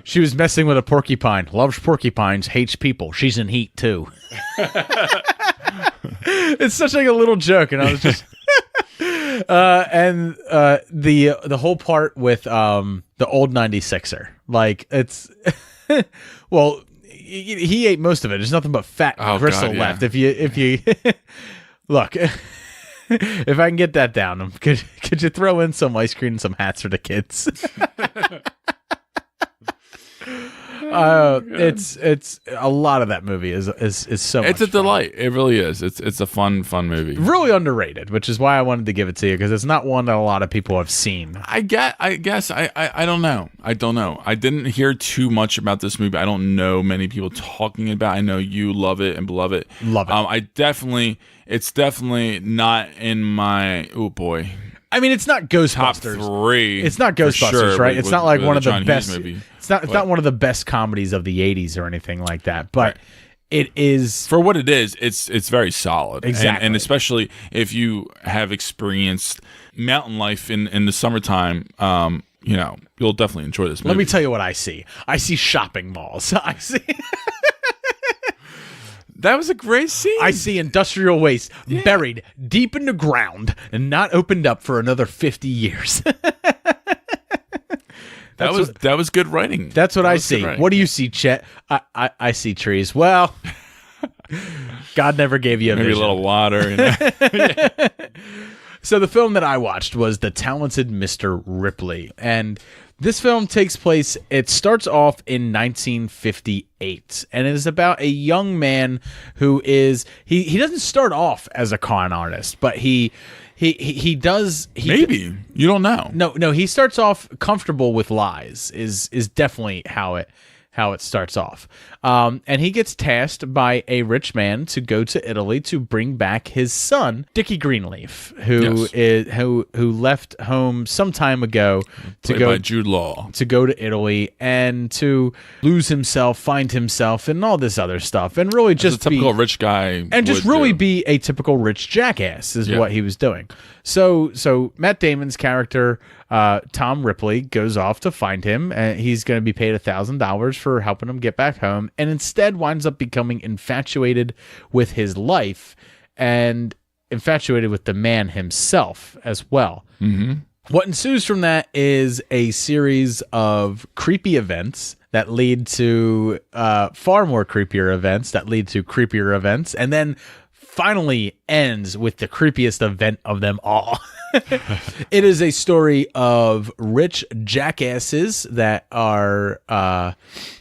she was messing with a porcupine. Loves porcupines, hates people. She's in heat too. It's such like a little joke, and I was just, and the whole part with the old 96er, like it's, well, he ate most of it. There's nothing but fat gristle left. If you look. If I can get that down, could you throw in some ice cream and some hats for the kids? It's a lot of that movie is so much it's a fun. delight. It really is. It's a fun movie. Really underrated, which is why I wanted to give it to you, because it's not one that a lot of people have seen. I guess I don't know. I didn't hear too much about this movie. I don't know many people talking about it. I know you love it and love it. Love it. It's definitely not in my boy. I mean, it's not Ghostbusters. Top 3. It's not Ghostbusters, sure, right? It's not like one of the John best. Hughes movie. It's not one of the best comedies of the '80s or anything like that. But it is for what it is. It's very solid. Exactly. And especially if you have experienced mountain life in the summertime, you'll definitely enjoy this movie. Let me tell you what I see. I see shopping malls. I see. That was a great scene. I see industrial waste buried deep in the ground and not opened up for another 50 years. That was good writing. That's what I see. What do you see, Chet? I see trees. Well, God never gave you a maybe vision. a little water. So the film that I watched was The Talented Mr. Ripley. And this film takes place, it starts off in 1958. And it is about a young man who is, he doesn't start off as a con artist, but he does. Maybe. You don't know. No, he starts off comfortable with lies is definitely how it starts off. And he gets tasked by a rich man to go to Italy to bring back his son, Dickie Greenleaf, who left home some time ago Played by Jude Law, to go to Italy and to lose himself, find himself, and all this other stuff, and really just a typical rich guy, and just really be a typical rich jackass is what he was doing. So Matt Damon's character, Tom Ripley, goes off to find him, and he's going to be paid $1,000 for helping him get back home, and instead winds up becoming infatuated with his life and infatuated with the man himself as well. Mm-hmm. What ensues from that is a series of creepy events that lead to far more creepier events that lead to creepier events, and then finally ends with the creepiest event of them all. It is a story of rich jackasses that are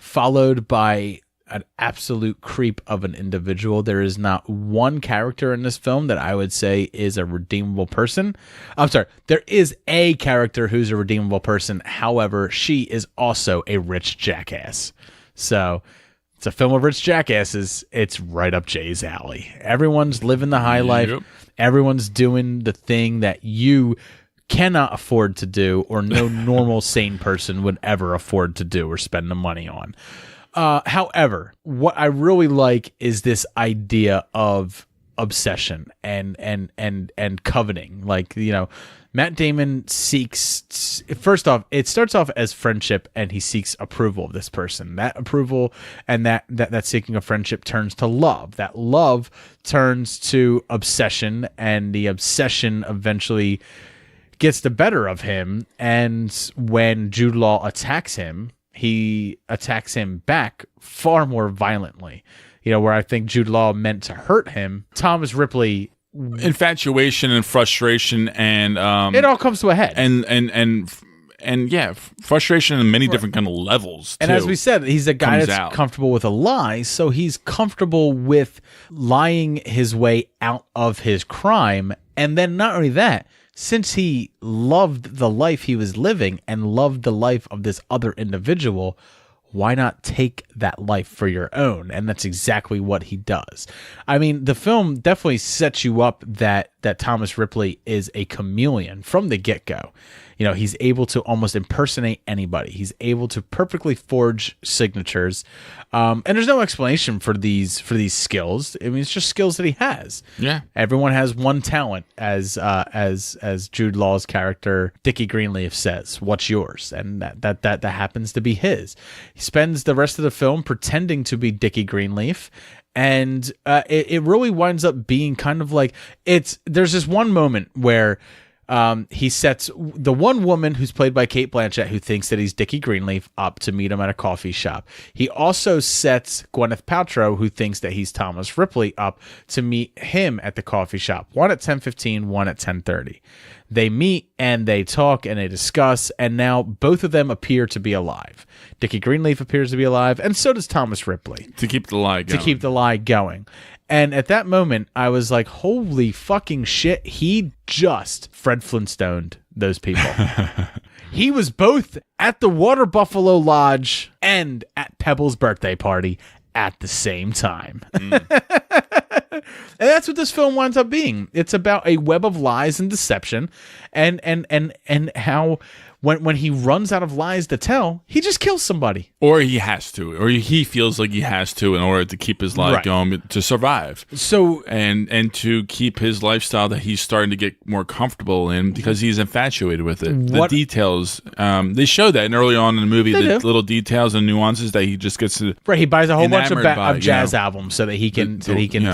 followed by an absolute creep of an individual. There is not one character in this film that I would say is a redeemable person. I'm sorry, there is a character who's a redeemable person. However, she is also a rich jackass. So it's a film of rich jackasses. It's right up Jay's alley. Everyone's living the high life. Yep. Everyone's doing the thing that you cannot afford to do, or no normal sane person would ever afford to do or spend the money on. However, what I really like is this idea of obsession and coveting. Like, Matt Damon seeks, first off, it starts off as friendship, and he seeks approval of this person. That approval and that seeking of friendship turns to love. That love turns to obsession, and the obsession eventually gets the better of him. And when Jude Law attacks him, he attacks him back far more violently. Where I think Jude Law meant to hurt him, Thomas Ripley, infatuation and frustration, and it all comes to a head. And frustration in many different kind of levels too. And as we said, he's a guy that's comfortable with a lie, so he's comfortable with lying his way out of his crime. And then not only that, since he loved the life he was living and loved the life of this other individual, why not take that life for your own? And that's exactly what he does. I mean, the film definitely sets you up that Thomas Ripley is a chameleon from the get-go. He's able to almost impersonate anybody. He's able to perfectly forge signatures. And there's no explanation for these skills. I mean, it's just skills that he has. Yeah. Everyone has one talent, as Jude Law's character Dickie Greenleaf says. What's yours? And that happens to be his. He spends the rest of the film pretending to be Dickie Greenleaf. And it really winds up being kind of like there's this one moment where he sets the one woman who's played by Cate Blanchett, who thinks that he's Dickie Greenleaf, up to meet him at a coffee shop. He also sets Gwyneth Paltrow, who thinks that he's Thomas Ripley, up to meet him at the coffee shop. One at 10:15, one at 10:30. They meet and they talk and they discuss, and now both of them appear to be alive. Dickie Greenleaf appears to be alive, and so does Thomas Ripley. To keep the lie going. And at that moment, I was like, holy fucking shit, he just Fred Flintstoned those people. He was both at the Water Buffalo Lodge and at Pebble's birthday party at the same time. And that's what this film winds up being. It's about a web of lies and deception, and how when he runs out of lies to tell, he just kills somebody. Or he has to, or he feels like he has to in order to keep his life going, to survive. So and to keep his lifestyle that he's starting to get more comfortable in because he's infatuated with it. The details, they show that early on in the movie, the little details and nuances that he just gets to. Right, he buys a whole bunch of jazz albums so that he can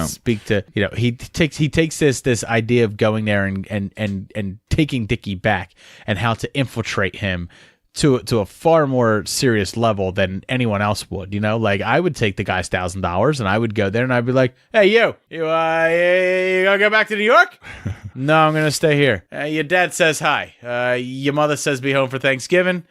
speak to. He takes this idea of going there and taking Dickie back and how to infiltrate him to a far more serious level than anyone else would. Like I would take the guy's $1,000 and I would go there and I'd be like, "Hey, you gonna go back to New York?" "No, I'm gonna stay here." "Your dad says hi. Your mother says be home for Thanksgiving.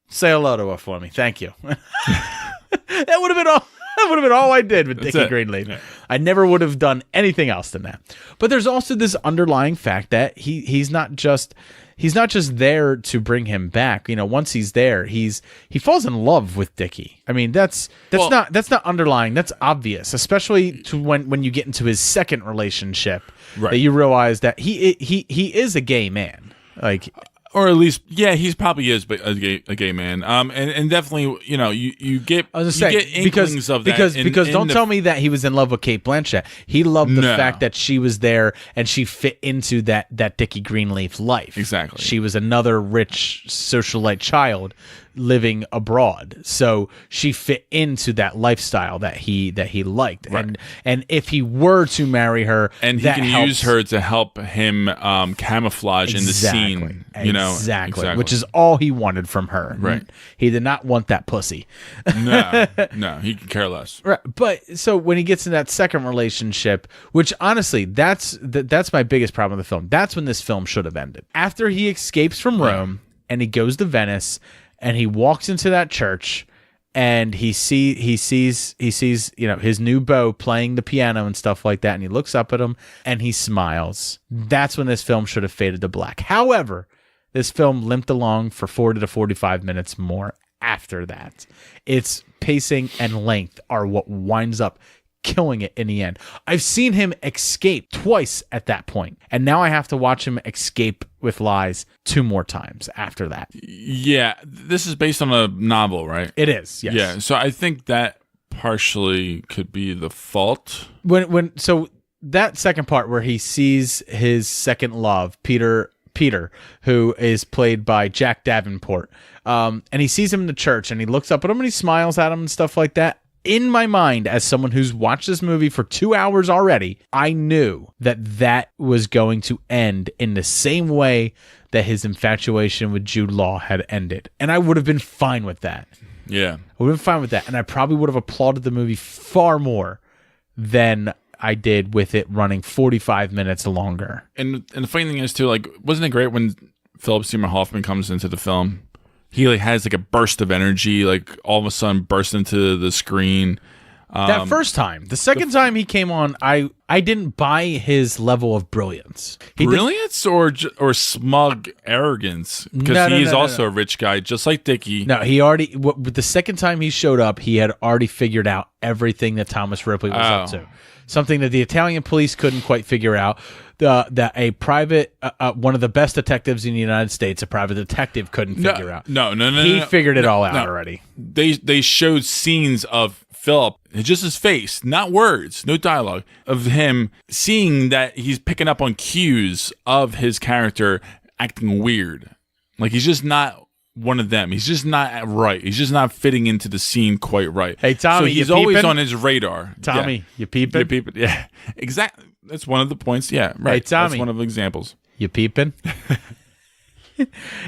Say hello to her for me. Thank you." That would have been all. That would have been all I did with Dickie Greenleaf. Yeah. I never would have done anything else than that. But there's also this underlying fact that he's not just there to bring him back. Once he's there, he falls in love with Dickie. I mean, that's not underlying. That's obvious, especially to when you get into his second relationship, that you realize that he is a gay man. Like. Or at least, he probably is a gay man. And definitely, you get inklings of that. Because don't tell me that he was in love with Cate Blanchett. He loved the fact that she was there and she fit into that Dickie Greenleaf life. Exactly. She was another rich socialite child living abroad, so she fit into that lifestyle that he liked. Right. And if he were to marry her, and he can use her to help him camouflage in the scene, exactly, which is all he wanted from her. Right. He did not want that pussy. No, he could care less. Right. But so when he gets in that second relationship, which honestly, that's my biggest problem with the film. That's when this film should have ended. After he escapes from Rome and he goes to Venice. And he walks into that church, and he sees his new beau playing the piano and stuff like that, and he looks up at him and he smiles. That's when this film should have faded to black. However, this film limped along for 40 to 45 minutes more after that. Its pacing and length are what winds up killing it in the end. I've seen him escape twice at that point, and now I have to watch him escape with lies 2 more times after that. Yeah, this is based on a novel, right? It is, yes. Yeah, so I think that partially could be the fault. So that second part where he sees his second love, Peter, who is played by Jack Davenport, and he sees him in the church, and he looks up at him and he smiles at him and stuff like that. In my mind, as someone who's watched this movie for 2 hours already, I knew that was going to end in the same way that his infatuation with Jude Law had ended. And I would have been fine with that. Yeah. I would have been fine with that. And I probably would have applauded the movie far more than I did with it running 45 minutes longer. And the funny thing is, too, like, wasn't it great when Philip Seymour Hoffman comes into the film? He has a burst of energy, all of a sudden burst into the screen. That first time. The second time he came on, I didn't buy his level of brilliance. Brilliance or smug arrogance? Because he's also a rich guy, just like Dickie. No, the second time he showed up, he had already figured out everything that Thomas Ripley was up to. Something that the Italian police couldn't quite figure out. That a private, one of the best detectives in the United States, a private detective couldn't figure out. No. He figured it all out already. They showed scenes of Philip, just his face, not words, no dialogue, of him seeing that he's picking up on cues of his character acting weird. Like he's just not one of them. He's just not right. He's just not fitting into the scene quite right. Hey, Tommy, so he's always on his radar. Tommy, you peeping? You peeping? Yeah, exactly. That's one of the points. Yeah, right. Hey, Tommy, that's one of the examples. You peeping?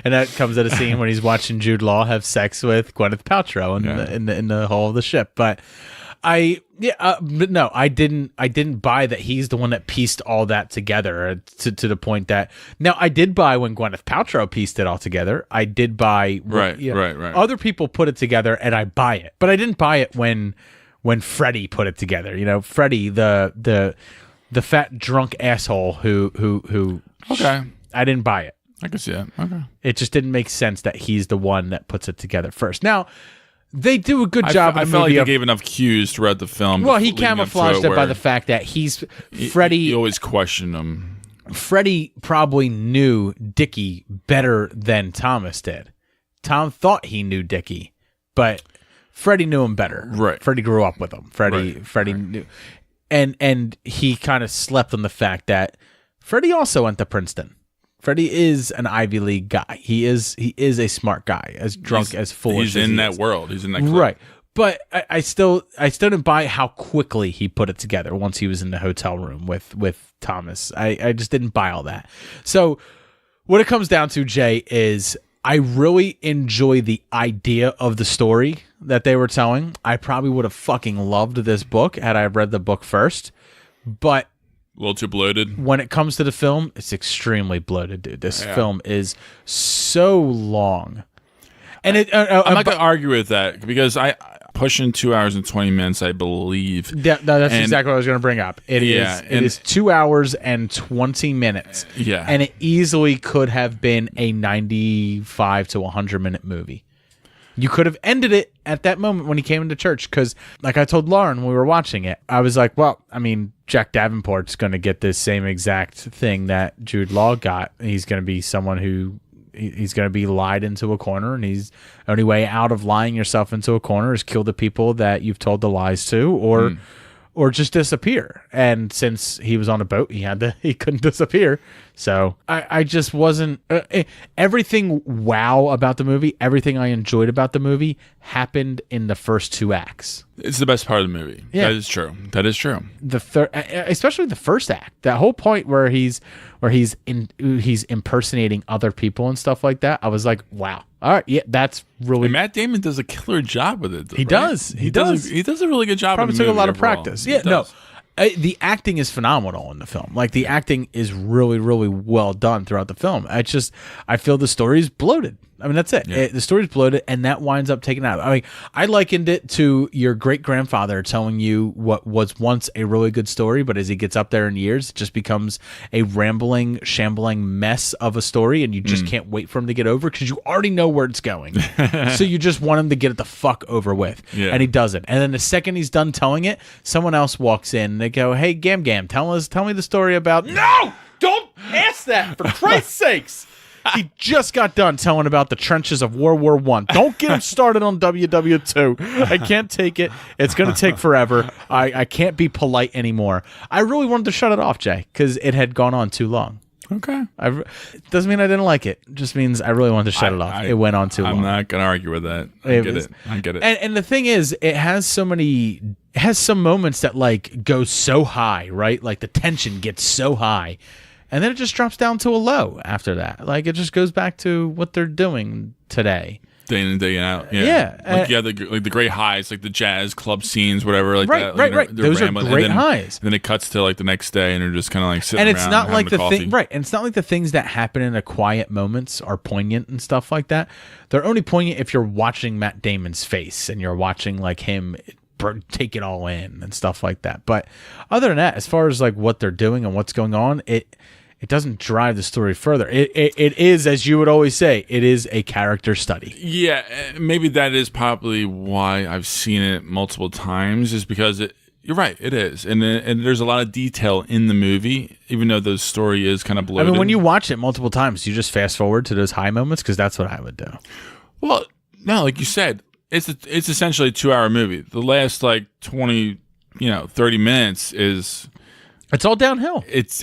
And that comes at a scene when he's watching Jude Law have sex with Gwyneth Paltrow in the hull of the ship. But I didn't buy that he's the one that pieced all that together to the point that now I did buy when Gwyneth Paltrow pieced it all together. I did buy right. Other people put it together and I buy it, but I didn't buy it when Freddie put it together. You know, Freddie, the fat drunk asshole who. Okay, I didn't buy it. I can see that. Okay, it just didn't make sense that he's the one that puts it together first. Now. They do a good job. I felt like they gave enough cues throughout the film. Well, he camouflaged it by the fact that he's Freddie. You always question him. Freddie probably knew Dickie better than Thomas did. Tom thought he knew Dickie, but Freddie knew him better. Right. Freddie grew up with him. Freddie knew. And he kind of slept on the fact that Freddie also went to Princeton. Freddie is an Ivy League guy. He is a smart guy, as drunk, as foolish. He's as in he that is. world. He's in that club. Right. But I still didn't buy how quickly he put it together once he was in the hotel room with Thomas. I just didn't buy all that. So what it comes down to, Jay, is I really enjoy the idea of the story that they were telling. I probably would have fucking loved this book had I read the book first, but A little too bloated. when it comes to the film, it's extremely bloated, dude. This film is so long. And I'm not going to argue with that because I pushing 2 hours and 20 minutes, I believe. That's exactly what I was going to bring up. It is 2 hours and 20 minutes. Yeah. And it easily could have been a 95 to 100-minute movie. You could have ended it at that moment when he came into church because, like I told Lauren when we were watching it, I was like, well, I mean, Jack Davenport's going to get this same exact thing that Jude Law got. He's going to be someone who he's going to be lied into a corner, and the only way out of lying yourself into a corner is kill the people that you've told the lies to, or just disappear. And since he was on a boat, he couldn't disappear. So I just wasn't everything wow about the movie. Everything I enjoyed about the movie happened in the first 2 acts. It's the best part of the movie. Yeah. That is true. That is true. The third, especially the first act, that whole point where he's impersonating other people and stuff like that. I was like, wow. All right, yeah, that's really. And Matt Damon does a killer job with it. Though, He right? does. He does. He does a really good job. Probably in the took a movie lot of overall. practice. He Yeah, no. does. The acting is phenomenal in the film. Like, the acting is really, really well done throughout the film. I feel the story is bloated. I mean, that's it. Yeah. The story's bloated, and that winds up taking out. I mean, I likened it to your great-grandfather telling you what was once a really good story, but as he gets up there in years, it just becomes a rambling, shambling mess of a story, and you just can't wait for him to get over because you already know where it's going. So you just want him to get it the fuck over with, and he doesn't. And then the second he's done telling it, someone else walks in, and they go, "Hey, Gam Gam, tell me the story about." No, don't ask that for Christ's sakes. He just got done telling about the trenches of World War I. Don't get him started on WW2. I can't take it. It's going to take forever. I can't be polite anymore. I really wanted to shut it off, Jay, because it had gone on too long. Okay. It doesn't mean I didn't like it. It just means I really wanted to shut it off. It went on too long. I'm not going to argue with that. I get it. And the thing is, it has some moments that like go so high, right? Like the tension gets so high. And then it just drops down to a low after that. Like, it just goes back to what they're doing today. Day in and day out. Yeah. Yeah. Like, the great highs, like the jazz club scenes, whatever, like that. Right. They're Those are rambling, great and highs. And then it cuts to like the next day, and they're just kind of like sitting And around. it's not like having a coffee. thing, right? And it's not like the things that happen in the quiet moments are poignant and stuff like that. They're only poignant if you're watching Matt Damon's face and you're watching like him take it all in and stuff like that. But other than that, as far as like what they're doing and what's going on, it doesn't drive the story further. It is, as you would always say, it is a character study. Yeah, maybe that is probably why I've seen it multiple times, is because you're right, it is. And there's a lot of detail in the movie, even though the story is kind of bloated. I mean, when you watch it multiple times, you just fast forward to those high moments, because that's what I would do. Well, no, like you said, it's essentially a 2-hour movie. The last like 20, 30 minutes is... It's all downhill. It's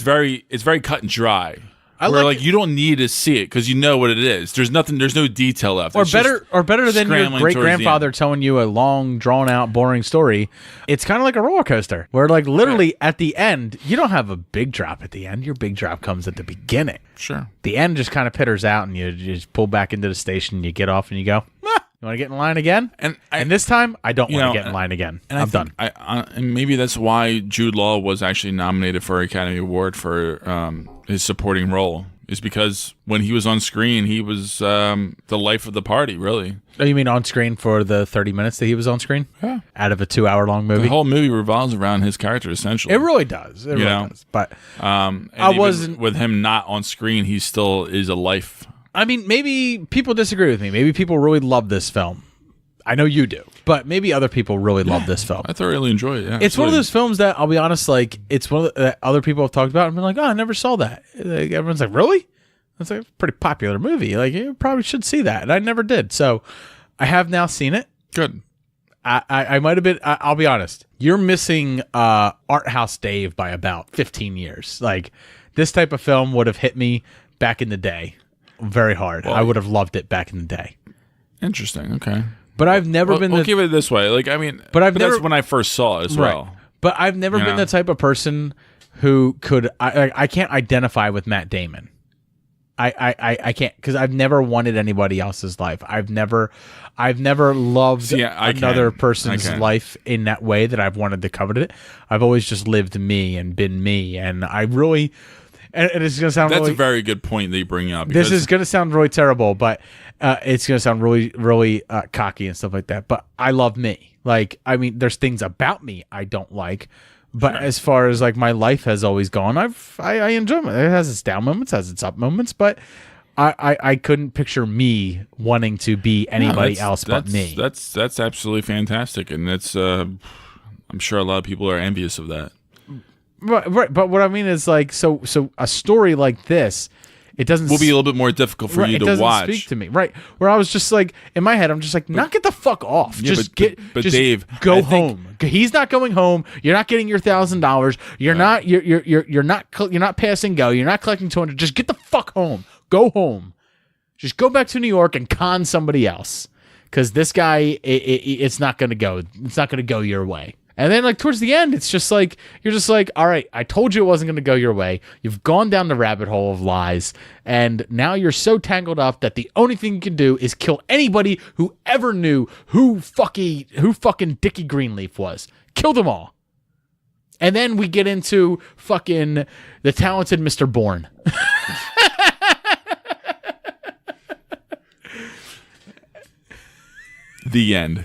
very cut and dry. Where like you don't need to see it because you know what it is. There's no detail left. Or It's better than your scrambling great towards grandfather telling you a long, drawn out, boring story. It's kind of like a roller coaster where, like, literally at the end, you don't have a big drop at the end. Your big drop comes at the beginning. Sure. The end just kind of pitters out, and you just pull back into the station. You get off, and you go, you want to get in line again? And this time, I don't want to get in line again. And I'm done. And maybe that's why Jude Law was actually nominated for an Academy Award for his supporting role. Is because when he was on screen, he was the life of the party, really. Oh, you mean on screen for the 30 minutes that he was on screen? Yeah. Out of a 2-hour-long movie? The whole movie revolves around his character, essentially. It really does. It really does. But and I even wasn't... with him not on screen, he still is a life. I mean, maybe people disagree with me. Maybe people really love this film. I know you do, but maybe other people really love this film. I thoroughly enjoy it. Yeah, It's one of those films that I'll be honest, like it's one of that other people have talked about and been like, oh, I never saw that. Like, everyone's like, really? It's like a pretty popular movie. Like you probably should see that, and I never did. So I have now seen it. Good. I might have been. I'll be honest. You're missing Art House Dave by about 15 years. Like this type of film would have hit me back in the day very hard. Well, I would have loved it back in the day. Interesting. Okay. But I've never been. We'll give it this way. Like I mean, but never, that's when I first saw it as well. Right. But I've never been the type of person who could. I can't identify with Matt Damon. I can't, because I've never wanted anybody else's life. I've never loved another person's life in that way that I've wanted to covet it. I've always just lived me and been me, and I really. And it's going to sound. That's really, a very good point that you bring up. This is going to sound really terrible, but it's going to sound really, really cocky and stuff like that. But I love me. Like, I mean, there's things about me I don't like, but as far as like my life has always gone, I enjoy it. It has its down moments, has its up moments, but I couldn't picture me wanting to be anybody else but me. That's absolutely fantastic, and it's I'm sure a lot of people are envious of that. Right. But what I mean is like, so a story like this, it doesn't will be a little bit more difficult for you to watch. Speak to me, right? Where I was just like, in my head, I'm just like, knock it the fuck off. Yeah, just but Dave, go home. He's not going home. You're not getting your $1,000. You're not passing go. You're not collecting 200. Just get the fuck home. Go home. Just go back to New York and con somebody else, because this guy, it's not gonna go. It's not gonna go your way. And then, like, towards the end, it's just like, you're just like, all right, I told you it wasn't going to go your way. You've gone down the rabbit hole of lies. And now you're so tangled up that the only thing you can do is kill anybody who ever knew who fucking Dickie Greenleaf was. Kill them all. And then we get into fucking the talented Mr. Bourne. The end.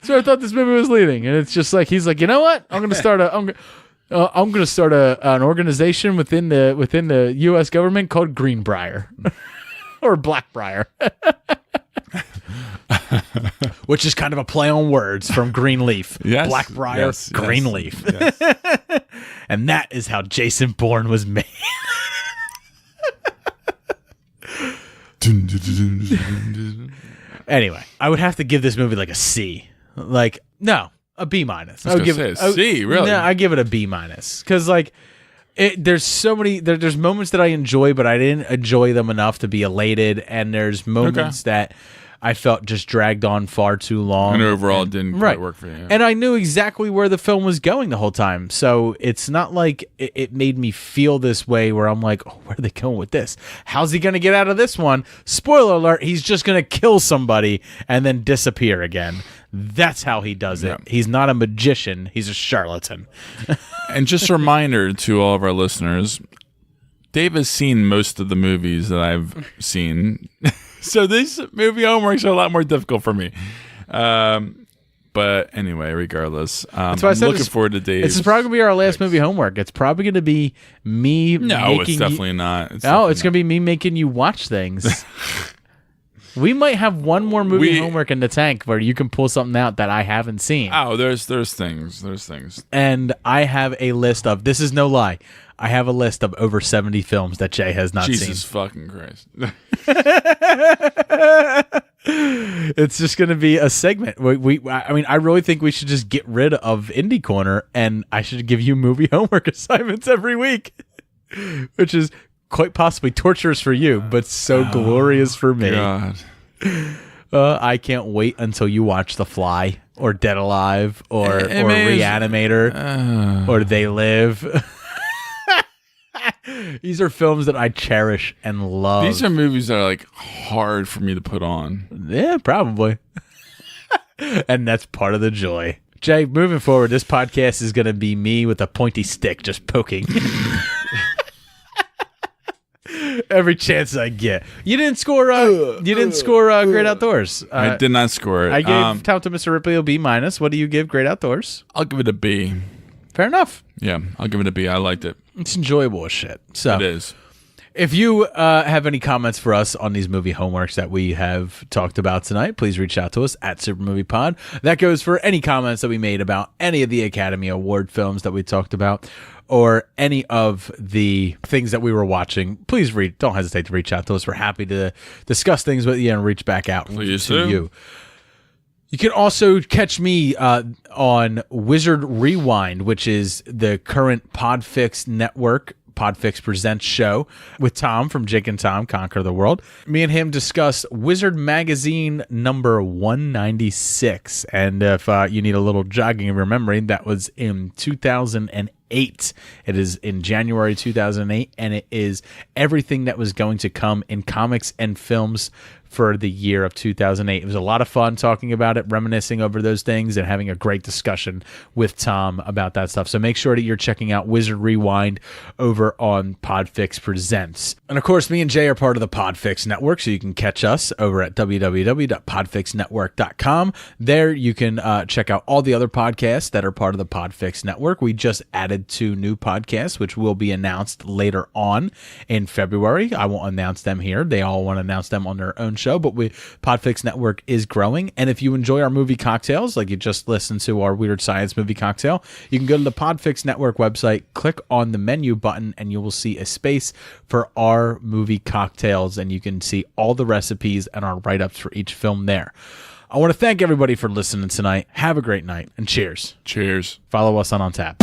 So I thought this movie was leading, and it's just like he's like, you know what? I'm going to start an organization within the U.S. government called Greenbrier or Blackbriar, which is kind of a play on words from Greenleaf. Yes, Blackbriar, yes, Greenleaf, yes. And that is how Jason Bourne was made. Anyway, I would have to give this movie like a C. Like, no, a B minus. I would give it a C, really? No, I give it a B minus. Because, like, there's so many, there's moments that I enjoy, but I didn't enjoy them enough to be elated. And there's moments that I felt just dragged on far too long. And overall, it didn't quite work for you. Yeah. And I knew exactly where the film was going the whole time. So it's not like it made me feel this way where I'm like, oh, where are they going with this? How's he going to get out of this one? Spoiler alert, he's just going to kill somebody and then disappear again. That's how he does it. He's not a magician. He's a charlatan. And just a reminder to all of our listeners, Dave has seen most of the movies that I've seen. So these movie homeworks are a lot more difficult for me. But anyway, regardless, I'm looking forward to Dave. It's probably going to be our last movie homework. It's probably going to be me No, it's definitely not. It's going to be me making you watch things. We might have one more movie homework in the tank where you can pull something out that I haven't seen. Oh, there's things. There's things. And I have a list of, this is no lie, I have a list of over 70 films that Jay has not seen. Jesus fucking Christ. It's just going to be a segment. I mean, I really think we should just get rid of Indie Corner, and I should give you movie homework assignments every week, which is quite possibly torturous for you, but so glorious for me. God. I can't wait until you watch The Fly or Dead Alive or Reanimator or They Live. These are films that I cherish and love. These are movies that are like hard for me to put on. Yeah, probably. And that's part of the joy. Jay, moving forward, this podcast is going to be me with a pointy stick just poking. Every chance I get. You didn't score. Great Outdoors. I did not score it. I gave Talented Mr. Ripley a B minus. What do you give Great Outdoors? I'll give it a B. Fair enough. Yeah, I'll give it a B. I liked it. It's enjoyable as shit. So it is. If you have any comments for us on these movie homeworks that we have talked about tonight, please reach out to us at SuperMoviePod. That goes for any comments that we made about any of the Academy Award films that we talked about, or any of the things that we were watching. Please don't hesitate to reach out to us. We're happy to discuss things with you and reach back out to you. You can also catch me on Wizard Rewind, which is the current Podfix Network Podfix Presents show with Tom from Jake and Tom Conquer the World. Me and him discuss Wizard Magazine number 196. And if you need a little jogging of remembering, that was in 2008. It is in January 2008, and it is everything that was going to come in comics and films for the year of 2008. It was a lot of fun talking about it, reminiscing over those things, and having a great discussion with Tom about that stuff. So make sure that you're checking out Wizard Rewind over on Podfix Presents. And of course, me and Jay are part of the Podfix Network, so you can catch us over at www.podfixnetwork.com. There you can check out all the other podcasts that are part of the Podfix Network. We just added 2 new podcasts, which will be announced later on in February. I won't announce them here. They all want to announce them on their own show, but Podfix Network is growing. And if you enjoy our movie cocktails, like you just listened to our Weird Science movie cocktail, you can go to the Podfix Network website, click on the menu button, and you will see a space for our movie cocktails, and you can see all the recipes and our write-ups for each film there. I want to thank everybody for listening tonight. Have a great night, and cheers. Cheers. Follow us on Tap.